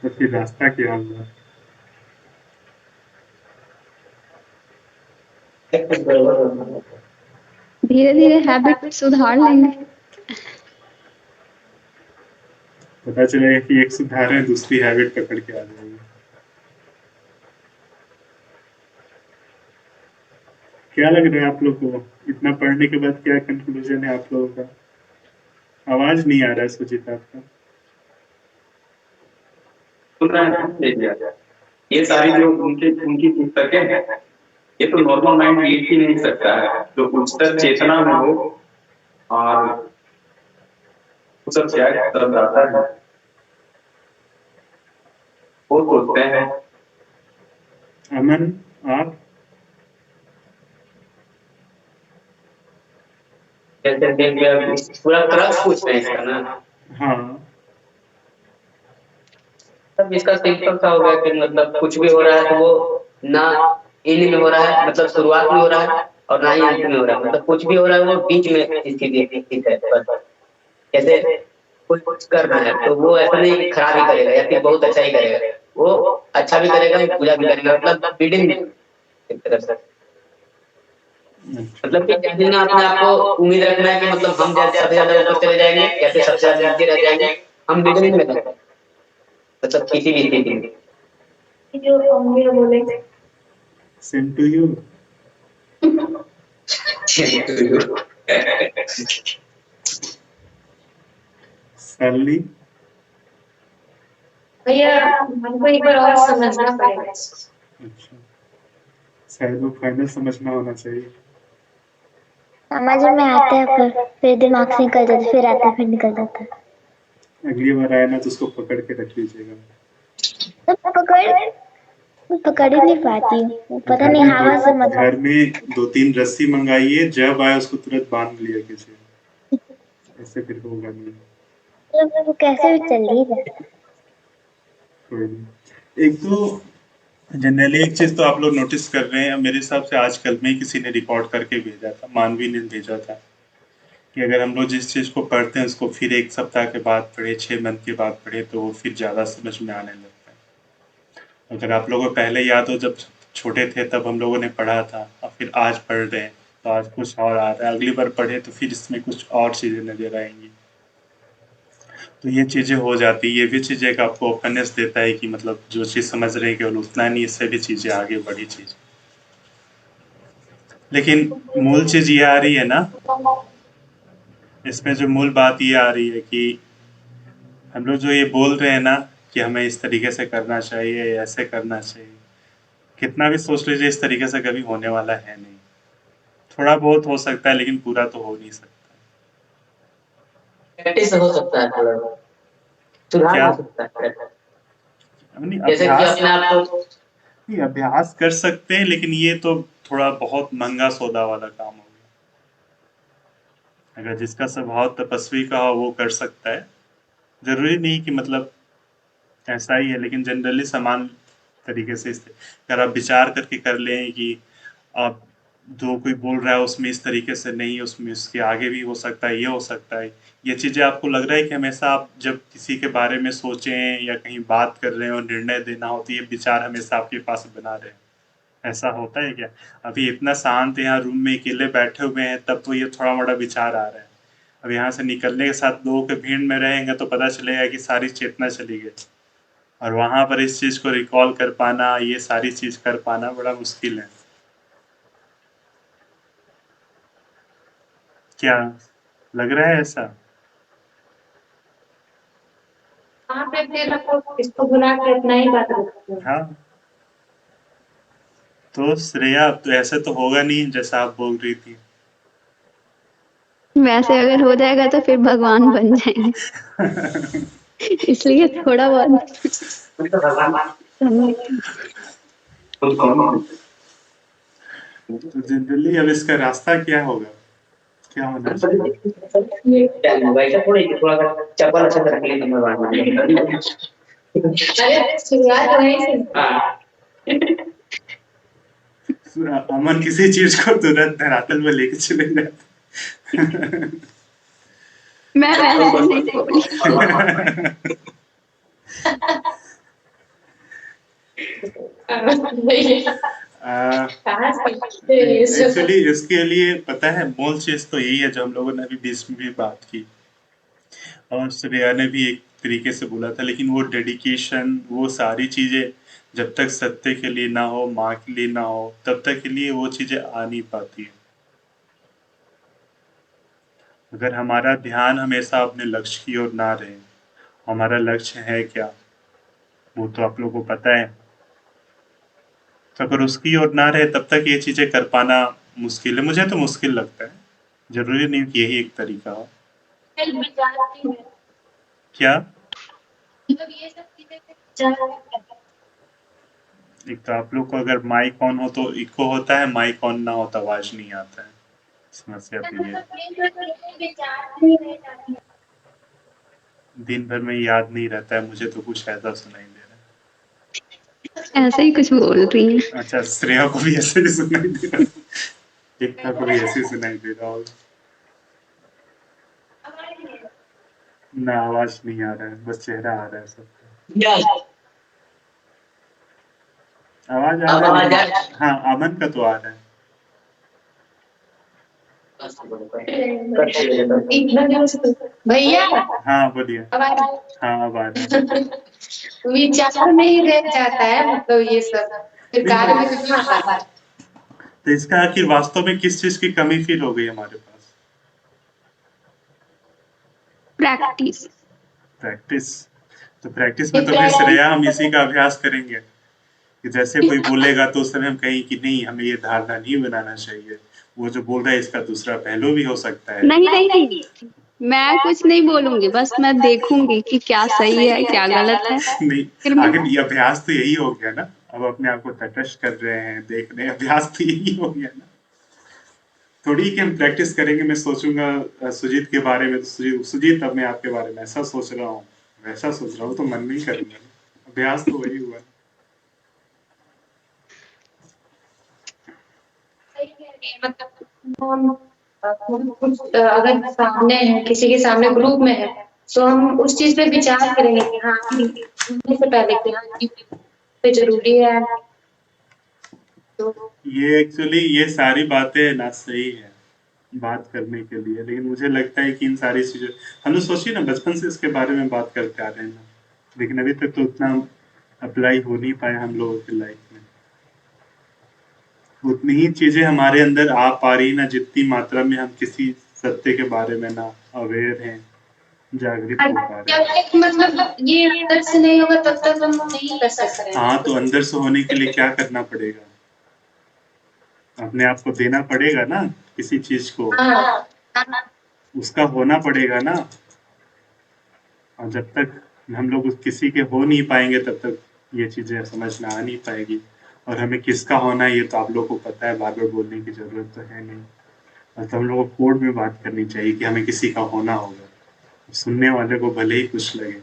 तो फिर रास्ता क्या होगा? धीरे धीरे हैबिट सुधार लेंगे। पता चलेगा कि एक सुधार है, दूसरी हैबिट पकड़ के आ जाएगी। क्या लग रहा है आप लोग को? इतना पढ़ने के बाद क्या कंक्लूजन है आप लोगों का? आवाज नहीं आ रहा है सुजीता आपका। सुन रहे हैं? ये सारी जो उनकी पुस्तकें हैं, ये तो नॉर्मल माइंड रीड ही नहीं सकता है। जो उच्चतर चेतना में हो और वो सब क्या तरफ जाता है, वो सोचते हैं। अमन, आप? पूरा क्रक्स पूछ रहे हैं इसका ना। हाँ, तब इसका सिंपल सा हो गया कि मतलब कुछ भी हो रहा है तो वो ना एंड में हो रहा है, मतलब शुरुआत में हो रहा है, और ना ही अंत में हो रहा है। मतलब कुछ भी हो रहा है वो बीच में स्थित है बस। जैसे कुछ करना है तो वो ऐसा नहीं खराब ही करेगा या फिर बहुत अच्छा ही करेगा, वो अच्छा भी करेगा बुरा भी करेगा, मतलब फीडिंग एक तरह से। मतलब कि जैसे ना अपने आप को उम्मीद रखना है कि मतलब हम सबसे ज्यादा ऊपर चले जाएंगे या फिर सबसे ज्यादा नीचे रह जाएंगे, हम बिगिनिंग में रहते हैं, मतलब किसी भी स्थिति में। जो अम्मी बोले सेम टू यू। सरली, भैया हमको एक बार और समझना पड़ेगा। अच्छा, शायद वो फाइनल समझना होना चाहिए। समझ में आता है फिर दिमाग से निकल जाता है, फिर आता है फिर निकल जाता है। अगली बार आए ना तो उसको पकड़ के रख लीजिएगा। तो पकड़ ही नहीं पाती हूँ, पता नहीं हवा से मतलब। घर में 2-3 रस्सी मंगाइए, जब आए उसको तुरंत बांध लिया कीजिए, ऐसे फिर होगा नहीं। वो कैसे भी चल रही है। कोई नहीं। एक तो जनरली एक चीज तो आप लोग नोटिस कर रहे हैं, मेरे हिसाब से आजकल में किसी ने रिकॉर्ड करके भेजा था, मानवी ने भेजा था, कि अगर हम लोग जिस चीज को पढ़ते हैं उसको फिर 1 सप्ताह के बाद पढ़े, 6 मंथ के बाद पढ़े, तो वो फिर ज्यादा समझ में आने लगता है। अगर आप लोगों को पहले याद हो, जब छोटे थे तब हम लोगों ने पढ़ा था और फिर आज पढ़ रहे हैं तो आज कुछ और आ रहा है, अगली बार पढ़े तो फिर इसमें कुछ और चीजें नजर आएंगी। तो ये चीजें हो जाती है। ये भी चीज एक आपको ओपननेस देता है कि मतलब जो चीज समझ रहे हैं केवल उतना नहीं, इससे भी चीजें आगे बढ़ी चीज। लेकिन मूल चीज ये आ रही है ना, इसमें जो मूल बात ये आ रही है कि हम लोग जो ये बोल रहे हैं ना कि हमें इस तरीके से करना चाहिए, ऐसे करना चाहिए, कितना भी सोच लीजिए इस तरीके से कभी होने वाला है नहीं। थोड़ा बहुत हो सकता है लेकिन पूरा तो हो नहीं सकता। प्रैक्टिस हो सकता है, थोड़ा सुधार क्या? हो सकता है। नहीं, जैसे कि अपने आप को नहीं, अभ्यास कर सकते हैं, लेकिन ये तो थोड़ा बहुत महंगा सौदा वाला काम हो गया। अगर जिसका स्वभाव तपस्वी का हो वो कर सकता है, जरूरी नहीं कि मतलब ऐसा ही है, लेकिन जनरली समान तरीके से अगर आप विचार करके कर लें कि आप जो कोई बोल रहा है उसमें इस तरीके से नहीं, उसमें इसके आगे भी हो सकता है, ये हो सकता है, ये चीज़ें आपको लग रहा है कि हमेशा आप जब किसी के बारे में सोचें या कहीं बात कर रहे हो, निर्णय देना हो, तो ये विचार हमेशा आपके पास बना रहे, ऐसा होता है क्या? अभी इतना शांत यहाँ रूम में अकेले बैठे हुए हैं तब तो ये थोड़ा मोड़ा विचार आ रहा है। अब यहाँ से निकलने के साथ लोगों के भीड़ में रहेंगे तो पता चलेगा कि सारी चेतना चली गई। और वहां पर इस चीज को रिकॉल कर पाना, ये सारी चीज कर पाना बड़ा मुश्किल है। क्या लग रहा है ऐसा? वहाँ पे फिर आपको इसको भुला के अपना ही बात रखते हैं। हाँ, तो श्रेया तो ऐसे तो होगा नहीं जैसा आप बोल रही थी। वैसे अगर हो जाएगा तो फिर भगवान बन जाएंगे। इसलिए थोड़ा बहुत तो जनरली अब इसका रास्ता क्या होगा, क्या होना चाहिए? चप्पल अच्छा रख ले अरे शुरुआत वहीं से। अमन किसी चीज को तुरंत धरातल में लेके चले जाते। मैं वैसे नहीं बोली। एक्चुअली इसके लिए पता है मूल चीज तो यही है जो हम लोगों ने अभी बीच में भी बात की, और श्रेया ने भी एक तरीके से बोला था, लेकिन वो डेडिकेशन, वो सारी चीजें जब तक सत्य के लिए ना हो, माँ के लिए ना हो, तब तक के लिए वो चीजें आ नहीं पाती है। अगर हमारा ध्यान हमेशा अपने लक्ष्य की ओर ना रहे, हमारा लक्ष्य है क्या वो तो आप लोगों को पता है, तो अगर उसकी ओर ना रहे तब तक ये चीजें कर पाना मुश्किल है। मुझे तो मुश्किल लगता है, जरूरी नहीं कि यही एक तरीका हो। क्या? एक तो आप लोग को अगर माइक ऑन हो तो इको होता है, माइक ऑन ना हो तो आवाज नहीं आता है, समस्या तो ये है। दिन भर में याद नहीं रहता है, मुझे तो कुछ ऐसा सुनाई दे रहा ऐसे ही कुछ बोल रही है। है। अच्छा, श्रेया को भी ऐसे ही सुनाई दे रहा है, एकता को भी ऐसे ही सुनाई दे रहा होगा। ना आवाज नहीं आ रहा है, बस चेहरा आ रहा है सबका। आवाज आ रहा है। हाँ, अमन का तो आ रहा है। भैया हाँ बोलिए। अब हाँ अब आ रहा है। विचार में ही रह जाता है, मतलब ये सब फिर कार्य में कहाँ आता है। तो इसका आखिर वास्तव में किस चीज की कमी फील हो गई हमारे पास? प्रैक्टिस। प्रैक्टिस। तो प्रैक्टिस में तो फिर श्रेया हम इसी का अभ्यास करेंगे कि जैसे कोई बोलेगा तो उस समय हम कहें कि नहीं, हमें ये धारणा नहीं बनाना चाहिए, वो जो बोल रहा है इसका दूसरा पहलू भी हो सकता है। नहीं नहीं नहीं, मैं कुछ नहीं बोलूंगी, बस मैं देखूंगी कि क्या सही है क्या गलत है। नहीं, फिर मैं आखिर ये अभ्यास तो यही हो गया ना, अब अपने आप को तटस्थ कर रहे हैं, देख रहे हैं, अभ्यास तो यही हो गया ना। थोड़ी कि हम प्रैक्टिस करेंगे, मैं सोचूंगा सुजीत के बारे में, तो सुजीत अब मैं आपके बारे में ऐसा सोच रहा हूँ, वैसा सोच रहा हूँ, तो मन में ही करूंगा। अभ्यास तो वही हुआ। मतलब कुछ अगर सामने है, किसी के सामने ग्रुप में है, तो हम उस चीज पे विचार करेंगे कि हाँ सुनने से पहले कि हाँ ये जरूरी है। तो ये एक्चुअली ये सारी बातें ना सही है बात करने के लिए, लेकिन मुझे लगता है कि इन सारी चीजों, हम लोग सोचिए ना, बचपन से इसके बारे में बात करते आ रहे हैं ना, लेकिन अभी तक तो उतना अप्लाई हो नहीं पाया हम लोगों की लाइफ में। उतनी ही चीजें हमारे अंदर आ पा रही ना, जितनी मात्रा में हम किसी सत्य के बारे में ना अवेयर हैं, जागृत हो पा रहे हैं। मतलब ये अंदर से नहीं होगा तब तक हम नहीं कर सकते हैं। हाँ, तो अंदर से होने के लिए क्या करना पड़ेगा? अपने आप को देना पड़ेगा ना किसी चीज को, उसका होना पड़ेगा ना। और जब तक हम लोग उस किसी के हो नहीं पाएंगे तब तक ये चीजें समझ में आ नहीं पाएगी। और हमें किसका होना है ये तो आप लोग को पता है, बार बार बोलने की जरूरत तो है नहीं। और तो हम लोग को कोड में बात करनी चाहिए कि हमें किसी का होना होगा, सुनने वाले को भले ही कुछ लगे।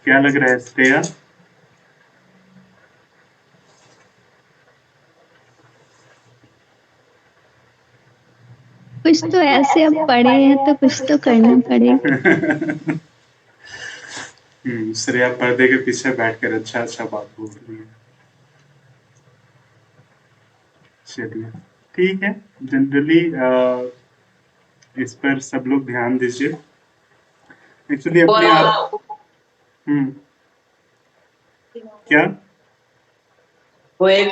क्या लग रहा है श्रेया? कुछ तो ऐसे अब पढ़े हैं तो कुछ तो करना पड़ेगा। श्रेया पर्दे के पीछे बैठकर अच्छा अच्छा बात बोल रही है। चलिए ठीक है, जनरली इस पर सब लोग ध्यान दीजिए। एक्चुअली वो अपने वाला आप क्या वो एक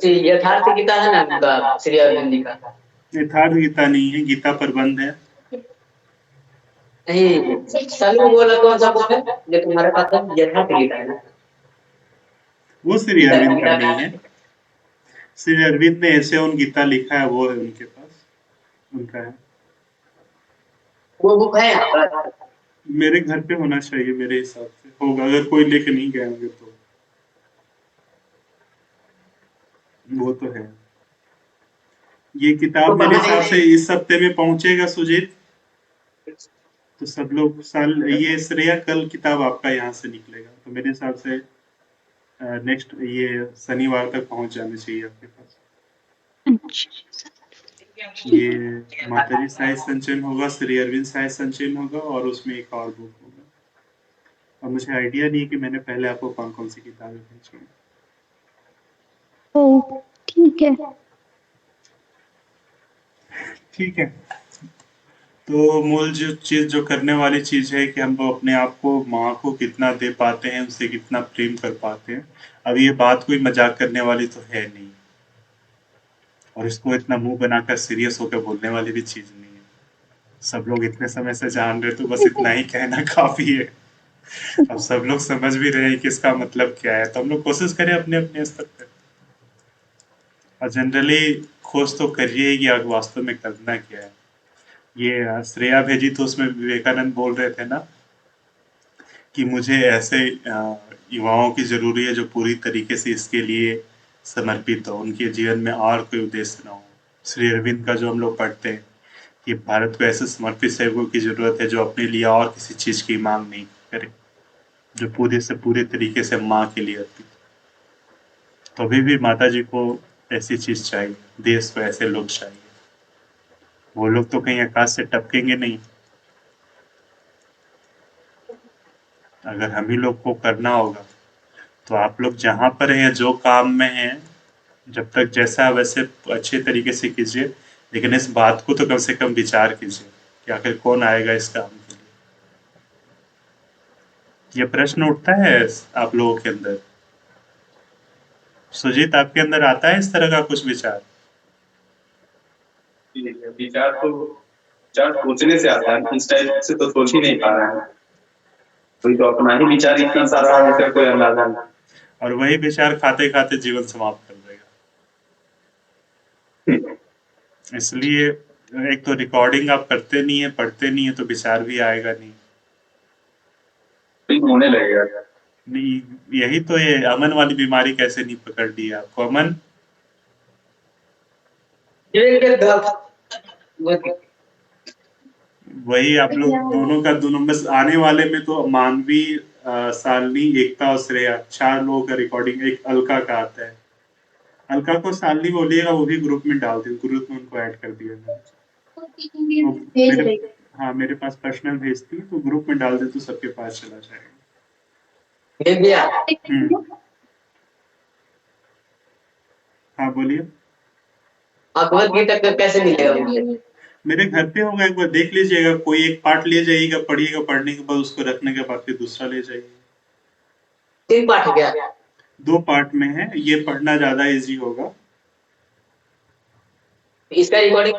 यथार्थ गीता है ना उनका, श्री अरविंद जी का। यथार्थ गीता नहीं है, गीता प्रबंध है। नहीं, सभी वो वाला कौन सा बुक है जो तुम्हारे पास है? यथार्थ गीता है ना? वो श्री अरविंद का नहीं है। श्री अरविंद ने ऐसे उन गीता लिखा है, वो है उनके पास, उनका है। वो बुक है यहाँ पर? मेरे घर पे होना चाहिए, मेरे हिसाब से होगा, अगर कोई लेके नहीं गए होंगे तो। वो तो है। ये किताब मेरे हिसाब से इस हफ्ते में पहुंचेगा सुजीत, तो सब लोग साल ये श्रेया कल किताब आपका यहाँ से निकलेगा, तो मेरे हिसाब से नेक्स्ट ये शनिवार तक पहुंच जाना चाहिए आपके पास। ये माताजी साहित्य संचयन होगा, श्री अरविंद साहित्य संचयन होगा, और उसमें एक और बुक होगा। और मुझे आइडिया नहीं है कि मैंने पहले आपको कौन कौन सी किताबें भेजी हैं। ओ ठीक है। ठीक है, तो मूल जो चीज, जो करने वाली चीज है कि हम लोग अपने आप को, माँ को कितना दे पाते हैं, उसे कितना प्रेम कर पाते हैं। अब ये बात कोई मजाक करने वाली तो है नहीं, और इसको इतना मुंह बनाकर सीरियस होकर बोलने वाली भी चीज नहीं है। सब लोग इतने समय से जान रहे, तो बस इतना ही कहना काफी है। अब सब लोग समझ भी रहे हैं कि इसका मतलब क्या है, तो हम लोग कोशिश करें अपने अपने स्तर पर, और जनरली खोज तो करिए कि आगे वास्तव में करना क्या है। ये श्रेया भेजी तो उसमें विवेकानंद बोल रहे थे ना कि मुझे ऐसे युवाओं की जरूरी है जो पूरी तरीके से इसके लिए समर्पित हो, उनके जीवन में और कोई उद्देश्य ना हो। श्री अरविंद का जो हम लोग पढ़ते हैं कि भारत को ऐसे समर्पित सेवकों की जरूरत है जो अपने लिए और किसी चीज की मांग नहीं करे, जो पूरे से पूरे तरीके से माँ के लिए अर्पित। तो अभी भी माता जी को ऐसी चीज चाहिए, देश को ऐसे लोग चाहिए। वो लोग तो कहीं आकाश से टपकेंगे नहीं। अगर हम ही लोग को करना होगा, तो आप लोग जहाँ पर हैं, जो काम में हैं, जब तक जैसा वैसे अच्छे तरीके से कीजिए, लेकिन इस बात को तो कम से कम विचार कीजिए कि आखिर कौन आएगा इस काम के लिए। ये प्रश्न उठता है आप लोगों के अंदर? सुजीत, आपके अंदर आता है इस तरह का कुछ विचार? विचार सोचने से आता है, इस टाइप से तो सोच ही नहीं पा रहा है। कोई तो अपना ही विचार इतना सारा है, इसका कोई अंदाजा नहीं। और वही विचार खाते खाते जीवन समाप्त कर देगा। इसलिए एक तो रिकॉर्डिंग आप करते नहीं है, पढ़ते नहीं है, तो विचार भी आएगा नहीं, होने लगेगा। नहीं, यही तो ये अमन वाली बीमारी कैसे नहीं पकड़ ली आपको? अमन, वही आप लोग दोनों का दोनों, बस आने वाले में तो मानवी, सालनी, एकता और श्रेया, 4 लोगों का रिकॉर्डिंग। एक अलका का आता है, अलका को सालनी बोलिएगा, वो भी ग्रुप में डाल दे, ग्रुप में उनको ऐड कर दिया मैंने। हाँ, मेरे पास पर्सनल भेजती है, तो ग्रुप में डाल दे तो सबके पास चला जाएगा। हाँ बोलिए। भगवत गीता का कैसे मिलेगा मुझे? मेरे घर पे होगा, एक बार देख लीजिएगा। कोई एक पार्ट ले जाइएगा, पढ़िएगा, पढ़ने के बाद उसको रखने के बाद फिर दूसरा ले जाइए। 3 पार्ट क्या? 2 पार्ट में है, ये पढ़ना ज्यादा इजी होगा। इसका रिकॉर्डिंग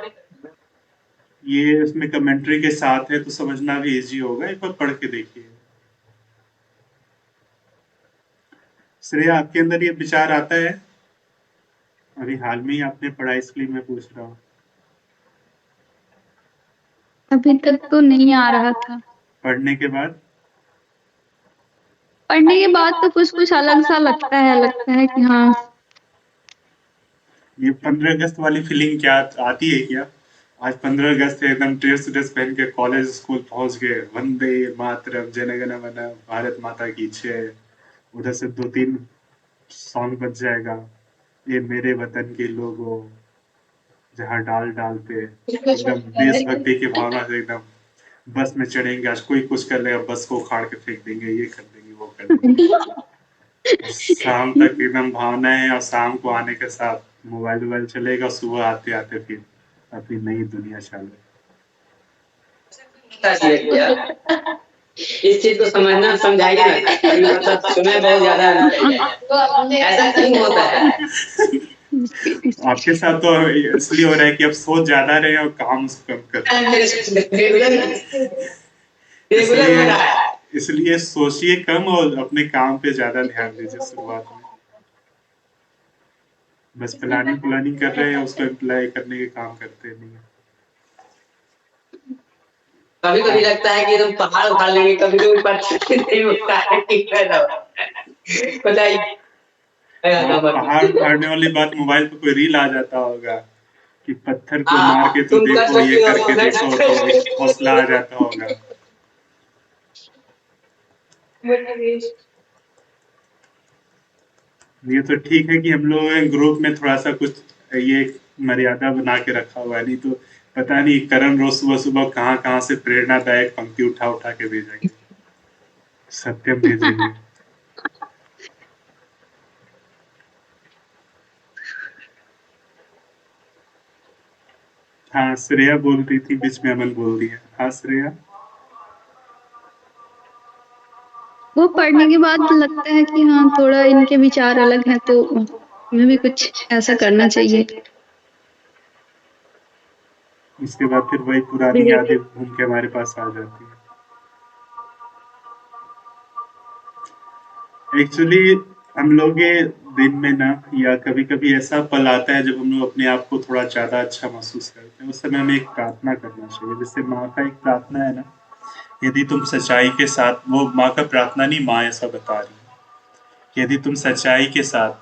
ये इसमें कमेंट्री के साथ है, तो समझना भी इजी होगा। एक बार पढ़ के देखिए। श्रेया, आपके अंदर ये विचार आता है? अभी हाल में ही आपने पढ़ा, इसलिए मैं पूछ रहा हूँ। अभी तक तो नहीं आ रहा था। पढ़ने के बाद? पढ़ने के बाद तो कुछ कुछ अलग सा लगता है कि हाँ। ये 15 अगस्त वाली फीलिंग क्या आती है क्या? आज 15 अगस्त है, एकदम ड्रेस पहन के कॉलेज स्कूल पहुंच गए, वंदे मातरम, जनगण मन, भारत माता की जय, उधर से 2-3 सॉन्ग बज जाएगा, ये मेरे वतन के लोगों, जहाँ डाल डाल पे एकदम देशभक्ति की भावना से एकदम बस में चढ़ेंगे, आज कोई कुछ कर लेगा, बस को उखाड़ के फेंक देंगे, ये कर देंगे, वो कर देंगे। शाम तक एकदम भावना है, और शाम को आने के साथ मोबाइल चलेगा, सुबह आते आते फिर अपनी नई दुनिया चालू। इस चीज को समझना समझाइए ना, अभी मतलब सुना बहुत ज्यादा ऐसा क्यों होता है? आपके साथ तो इसलिए हो रहा है कि आप सोच ज्यादा रहे हैं और काम कम कर रहे हैं। इसलिए इसलिए सोचिए कम और अपने काम पे ज्यादा ध्यान दीजिए शुरुआत में। बस प्लानिंग कर रहे हैं, उसको अप्लाई करने के काम करते नहीं है। कभी कभी लगता है कि तुम पहाड़ उखाड़ लेंगे, कभी कभी नहीं होता है कि बताइए। पहाड़ उखाड़ने वाली बात मोबाइल पे कोई रील आ जाता होगा कि पत्थर को हाँ, मार के तो तुम कर देखो, ये सकते हो, करके मैं देखो, कर तो सकती एक हौसला आ जाता होगा। ये तो ठीक है कि हम लोग ग्रुप में थोड़ा सा कुछ ये मर्यादा बना के रखा हुआ है, नहीं तो पता नहीं करण रोज सुबह सुबह कहाँ कहाँ से प्रेरणादायक पंक्ति उठा उठा के भेजेंगे, सत्यम भेजेंगे। हाँ, श्रेया बोल रही थी, बीच में अमन बोल दिया। हाँ श्रेया। वो पढ़ने के बाद लगता है कि हाँ थोड़ा इनके विचार अलग हैं, तो हमें भी कुछ ऐसा करना चाहिए। इसके बाद फिर वही पुरानी यादें घूम के हमारे पास आ जाती है। एक्चुअली हम लोग के दिन में ना, या कभी कभी ऐसा पल आता है जब हम लोग अपने आप को थोड़ा ज्यादा अच्छा महसूस करते हैं, उस समय हमें एक प्रार्थना करना चाहिए। जैसे माँ का एक प्रार्थना है ना, यदि तुम सच्चाई के साथ, वो माँ का प्रार्थना नहीं, माँ ऐसा बता रही है, यदि तुम सच्चाई के साथ,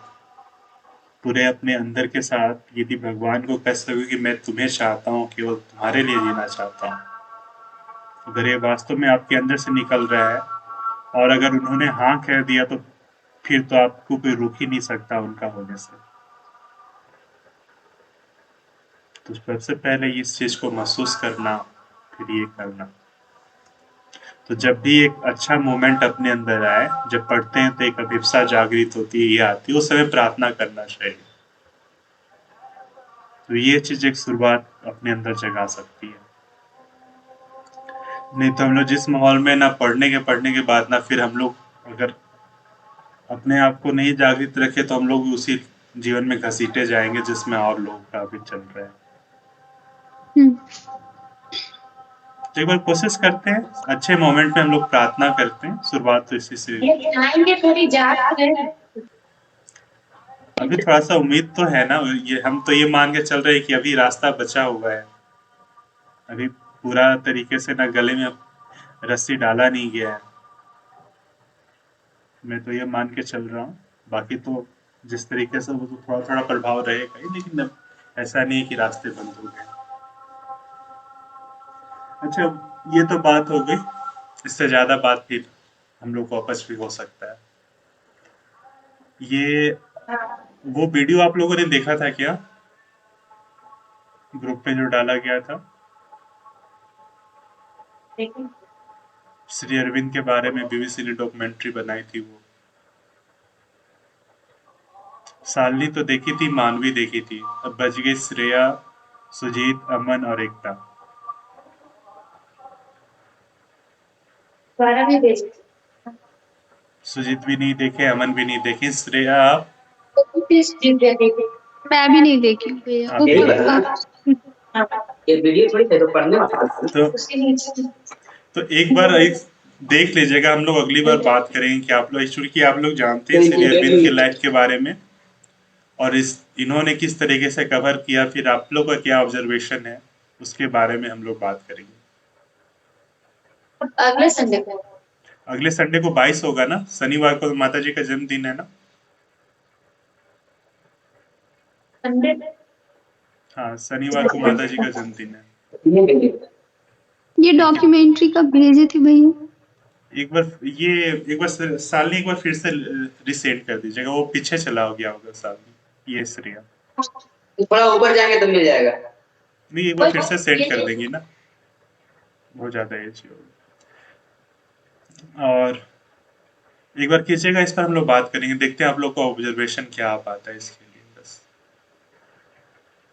पूरे अपने अंदर के साथ यदि भगवान को कह सको कि मैं तुम्हें चाहता हूँ, केवल तुम्हारे लिए जीना चाहता हूँ, अगर ये वास्तव में आपके अंदर से निकल रहा है, और अगर उन्होंने हाँ कह दिया, तो फिर तो आपको कोई रोक ही नहीं सकता उनका होने से। तो सबसे पहले इस चीज को महसूस करना, फिर ये करना। तो जब भी एक अच्छा मोमेंट अपने अंदर आए, जब पढ़ते हैं तो एक अभिप्सा जागृत होती है, ये आती है, उस समय प्रार्थना करना चाहिए। तो ये चीज एक शुरुआत अपने अंदर जगा सकती है। नहीं तो हम लोग जिस माहौल में ना पढ़ने के बाद ना, फिर हम लोग अगर अपने आप को नहीं जागृत रखे, तो हम लोग उसी जीवन में घसीटे जाएंगे जिसमें और लोग का भी चल रहा है। तो एक बार कोशिश करते हैं, अच्छे मोमेंट में हम लोग प्रार्थना करते हैं। शुरुआत तो इसी से। अभी थोड़ा सा उम्मीद तो है ना, ये हम तो ये मान के चल रहे हैं कि अभी रास्ता बचा हुआ है, अभी पूरा तरीके से ना गले में रस्सी डाला नहीं गया है। मैं तो ये मान के चल रहा हूँ, बाकी तो जिस तरीके से वो तो थोड़ा थोड़ा प्रभाव रहेगा ही, लेकिन अब ऐसा नहीं है कि रास्ते बंद हो गए। अच्छा, ये तो बात हो गई, इससे ज्यादा बात फिर हम लोग को आपस भी हो सकता है। ये वो वीडियो आप लोगों ने देखा था क्या, ग्रुप पे जो डाला गया था श्री अरविंद के बारे में, बीबीसी ने डॉक्यूमेंट्री बनाई थी वो। शालिनी तो देखी थी, मानवी देखी थी, अब बच गई श्रेया, सुजीत, अमन और एकता। सुजीत भी नहीं देखे, अमन भी नहीं देखे, श्रेया आप? मैं भी नहीं देखी भैया। आप ये वीडियो थोड़ी थे तो पढ़ने तो एक बार देख लीजिएगा। हम लोग अगली बार बात करेंगे कि आप लोग, एक्चुअली कि आप लोग जानते हैं श्री अरविंद की लाइफ के बारे में, और इन्होंने किस तरीके से कवर किया, फिर आप लोग का क्या ऑब्जर्वेशन है, उसके बारे में हम लोग बात करेंगे। अगले संडे को 22 होगा ना, शनिवार को माता जी का जन्मदिन है ना। हाँ, शनिवार को माता जी का जन्मदिन है। ये डॉक्यूमेंट्री कब भेजे थे भैया? एक बार सालनी एक बार फिर से रिसेंड कर दीजिएगा, वो पीछे चला हो गया होगा सालनी। ये श्रेया थोड़ा ऊपर जाएंगे तो मिल जाएगा। नहीं, एक बार फिर से सेंड कर देंगे ना, बहुत ज्यादा एज होगा। और एक बार कीजिएगा, इस पर हम लोग बात करेंगे, देखते हैं आप लोग का ऑब्जर्वेशन क्या आ पाता है इसके लिए बस।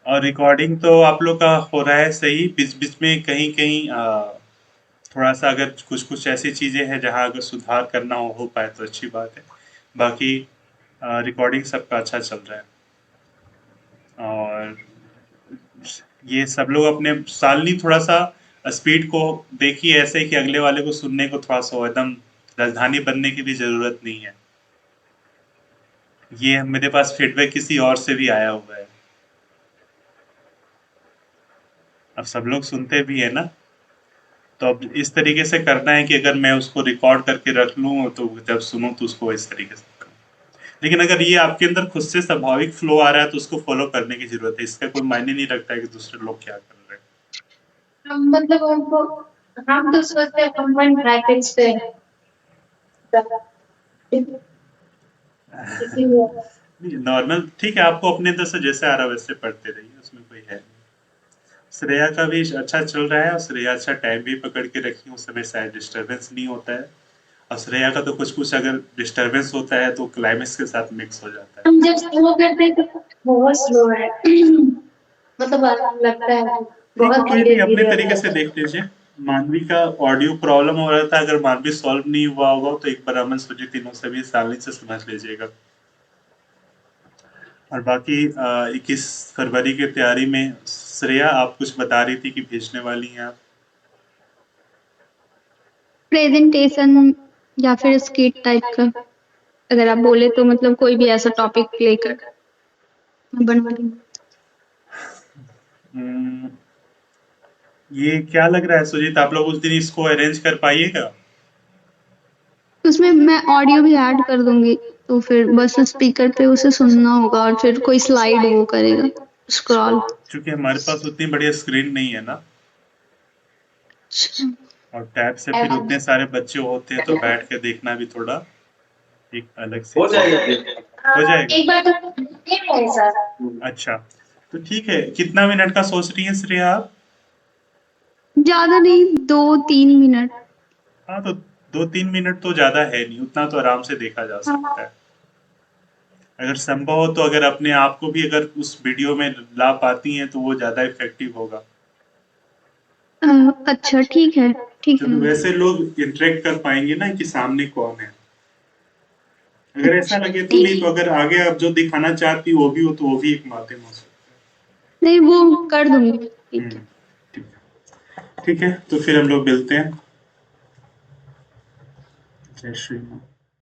और रिकॉर्डिंग तो आप लोग का हो रहा है सही, बीच बीच में कहीं कहीं थोड़ा सा अगर कुछ कुछ ऐसी चीज़ें हैं जहाँ अगर सुधार करना हो पाए तो अच्छी बात है। बाकी रिकॉर्डिंग सबका अच्छा चल रहा है और ये सब लोग अपने सालनी थोड़ा सा स्पीड को देखिए ऐसे कि अगले वाले को सुनने को थोड़ा सा एकदम राजधानी बनने की भी ज़रूरत नहीं है। ये मेरे पास फीडबैक किसी और से भी आया हुआ है। अब सब लोग सुनते भी है ना, तो अब इस तरीके से करना है कि अगर मैं उसको रिकॉर्ड करके रख लूँ तो जब सुनूँ तो उसको इस तरीके से करूँ। लेकिन अगर ये आपके अंदर खुद से स्वाभाविक फ्लो आ रहा है तो उसको फॉलो करने की जरूरत है। इसका कोई मायने नहीं रखता है कि दूसरे लोग क्या कर रहे हैं। मतलब हमको हम तो सोचते हैं कॉमन प्रैक्टिस पे नॉर्मल ठीक है, आपको अपने अंदर से जैसे आ रहा है वैसे पढ़ते रहिए, उसमें कोई है नहीं। श्रेया का भी अच्छा चल रहा है और श्रेया अच्छा टाइम भी पकड़ के रखी है, उस समय शायद डिस्टर्बेंस नहीं होता है। और श्रेया का तो कुछ कुछ अगर डिस्टर्बेंस होता है तो क्लाइमेक्स के साथ मिक्स हो जाता है। हम जब स्लो करते हैं तो बहुत स्लो है मतलब लगता है बहुत कोई धीरे नहीं, अपने धीरे तरीके से देख लीजिए। मानवी का ऑडियो प्रॉब्लम हो रहा था, अगर मानवी सॉल्व नहीं हुआ होगा तो एक बार अमन सुजी तीनों से भी सालनी से समझ लीजिएगा। और बाकी 21 फरवरी की तैयारी में श्रेया आप कुछ बता रही थी कि भेजने वाली हैं आप। प्रेजेंटेशन या फिर स्किट टाइप का, अगर आप बोले तो मतलब कोई भी ऐसा टॉपिक लेकर बनवा दूँ। ये क्या लग रहा है सुजीत, आप लोग उस दिन इसको अरेंज कर पाइएगा? उसमें मैं ऑडियो भी ऐड कर दूंगी, तो फिर बस स्पीकर पे उसे सुनना होगा और फिर कोई स्लाइड वो करेगा स्क्रॉल। क्योंकि हमारे पास उतनी बढ़िया स्क्रीन नहीं है ना, और टैब से फिर उतने सारे बच्चे होते हैं तो बैठ के देखना भी थोड़ा एक अलग से हो जाएगा हो जाएगा। एक बार तो सर। अच्छा तो ठीक है, कितना मिनट का सोच रही है श्रेया आप? ज्यादा नहीं, 2-3 मिनट। हाँ तो 2-3 मिनट तो ज्यादा है नहीं, उतना तो आराम से देखा जा सकता है। अगर संभव हो तो अगर अपने आप को भी अगर उस वीडियो में ला पाती हैं तो वो ज्यादा इफेक्टिव होगा। अच्छा ठीक है, ठीक तो है। वैसे लोग इंटरेक्ट कर पाएंगे ना कि सामने कौन है। अगर ऐसा लगे तो नहीं, तो अगर आगे आप जो दिखाना चाहती वो भी हो तो वो भी एक माध्यम हो सकता नहीं, वो कर दूंगी। है। ठीक है, ठीक है, तो फिर हम लोग मिलते हैं। जय श्री राम।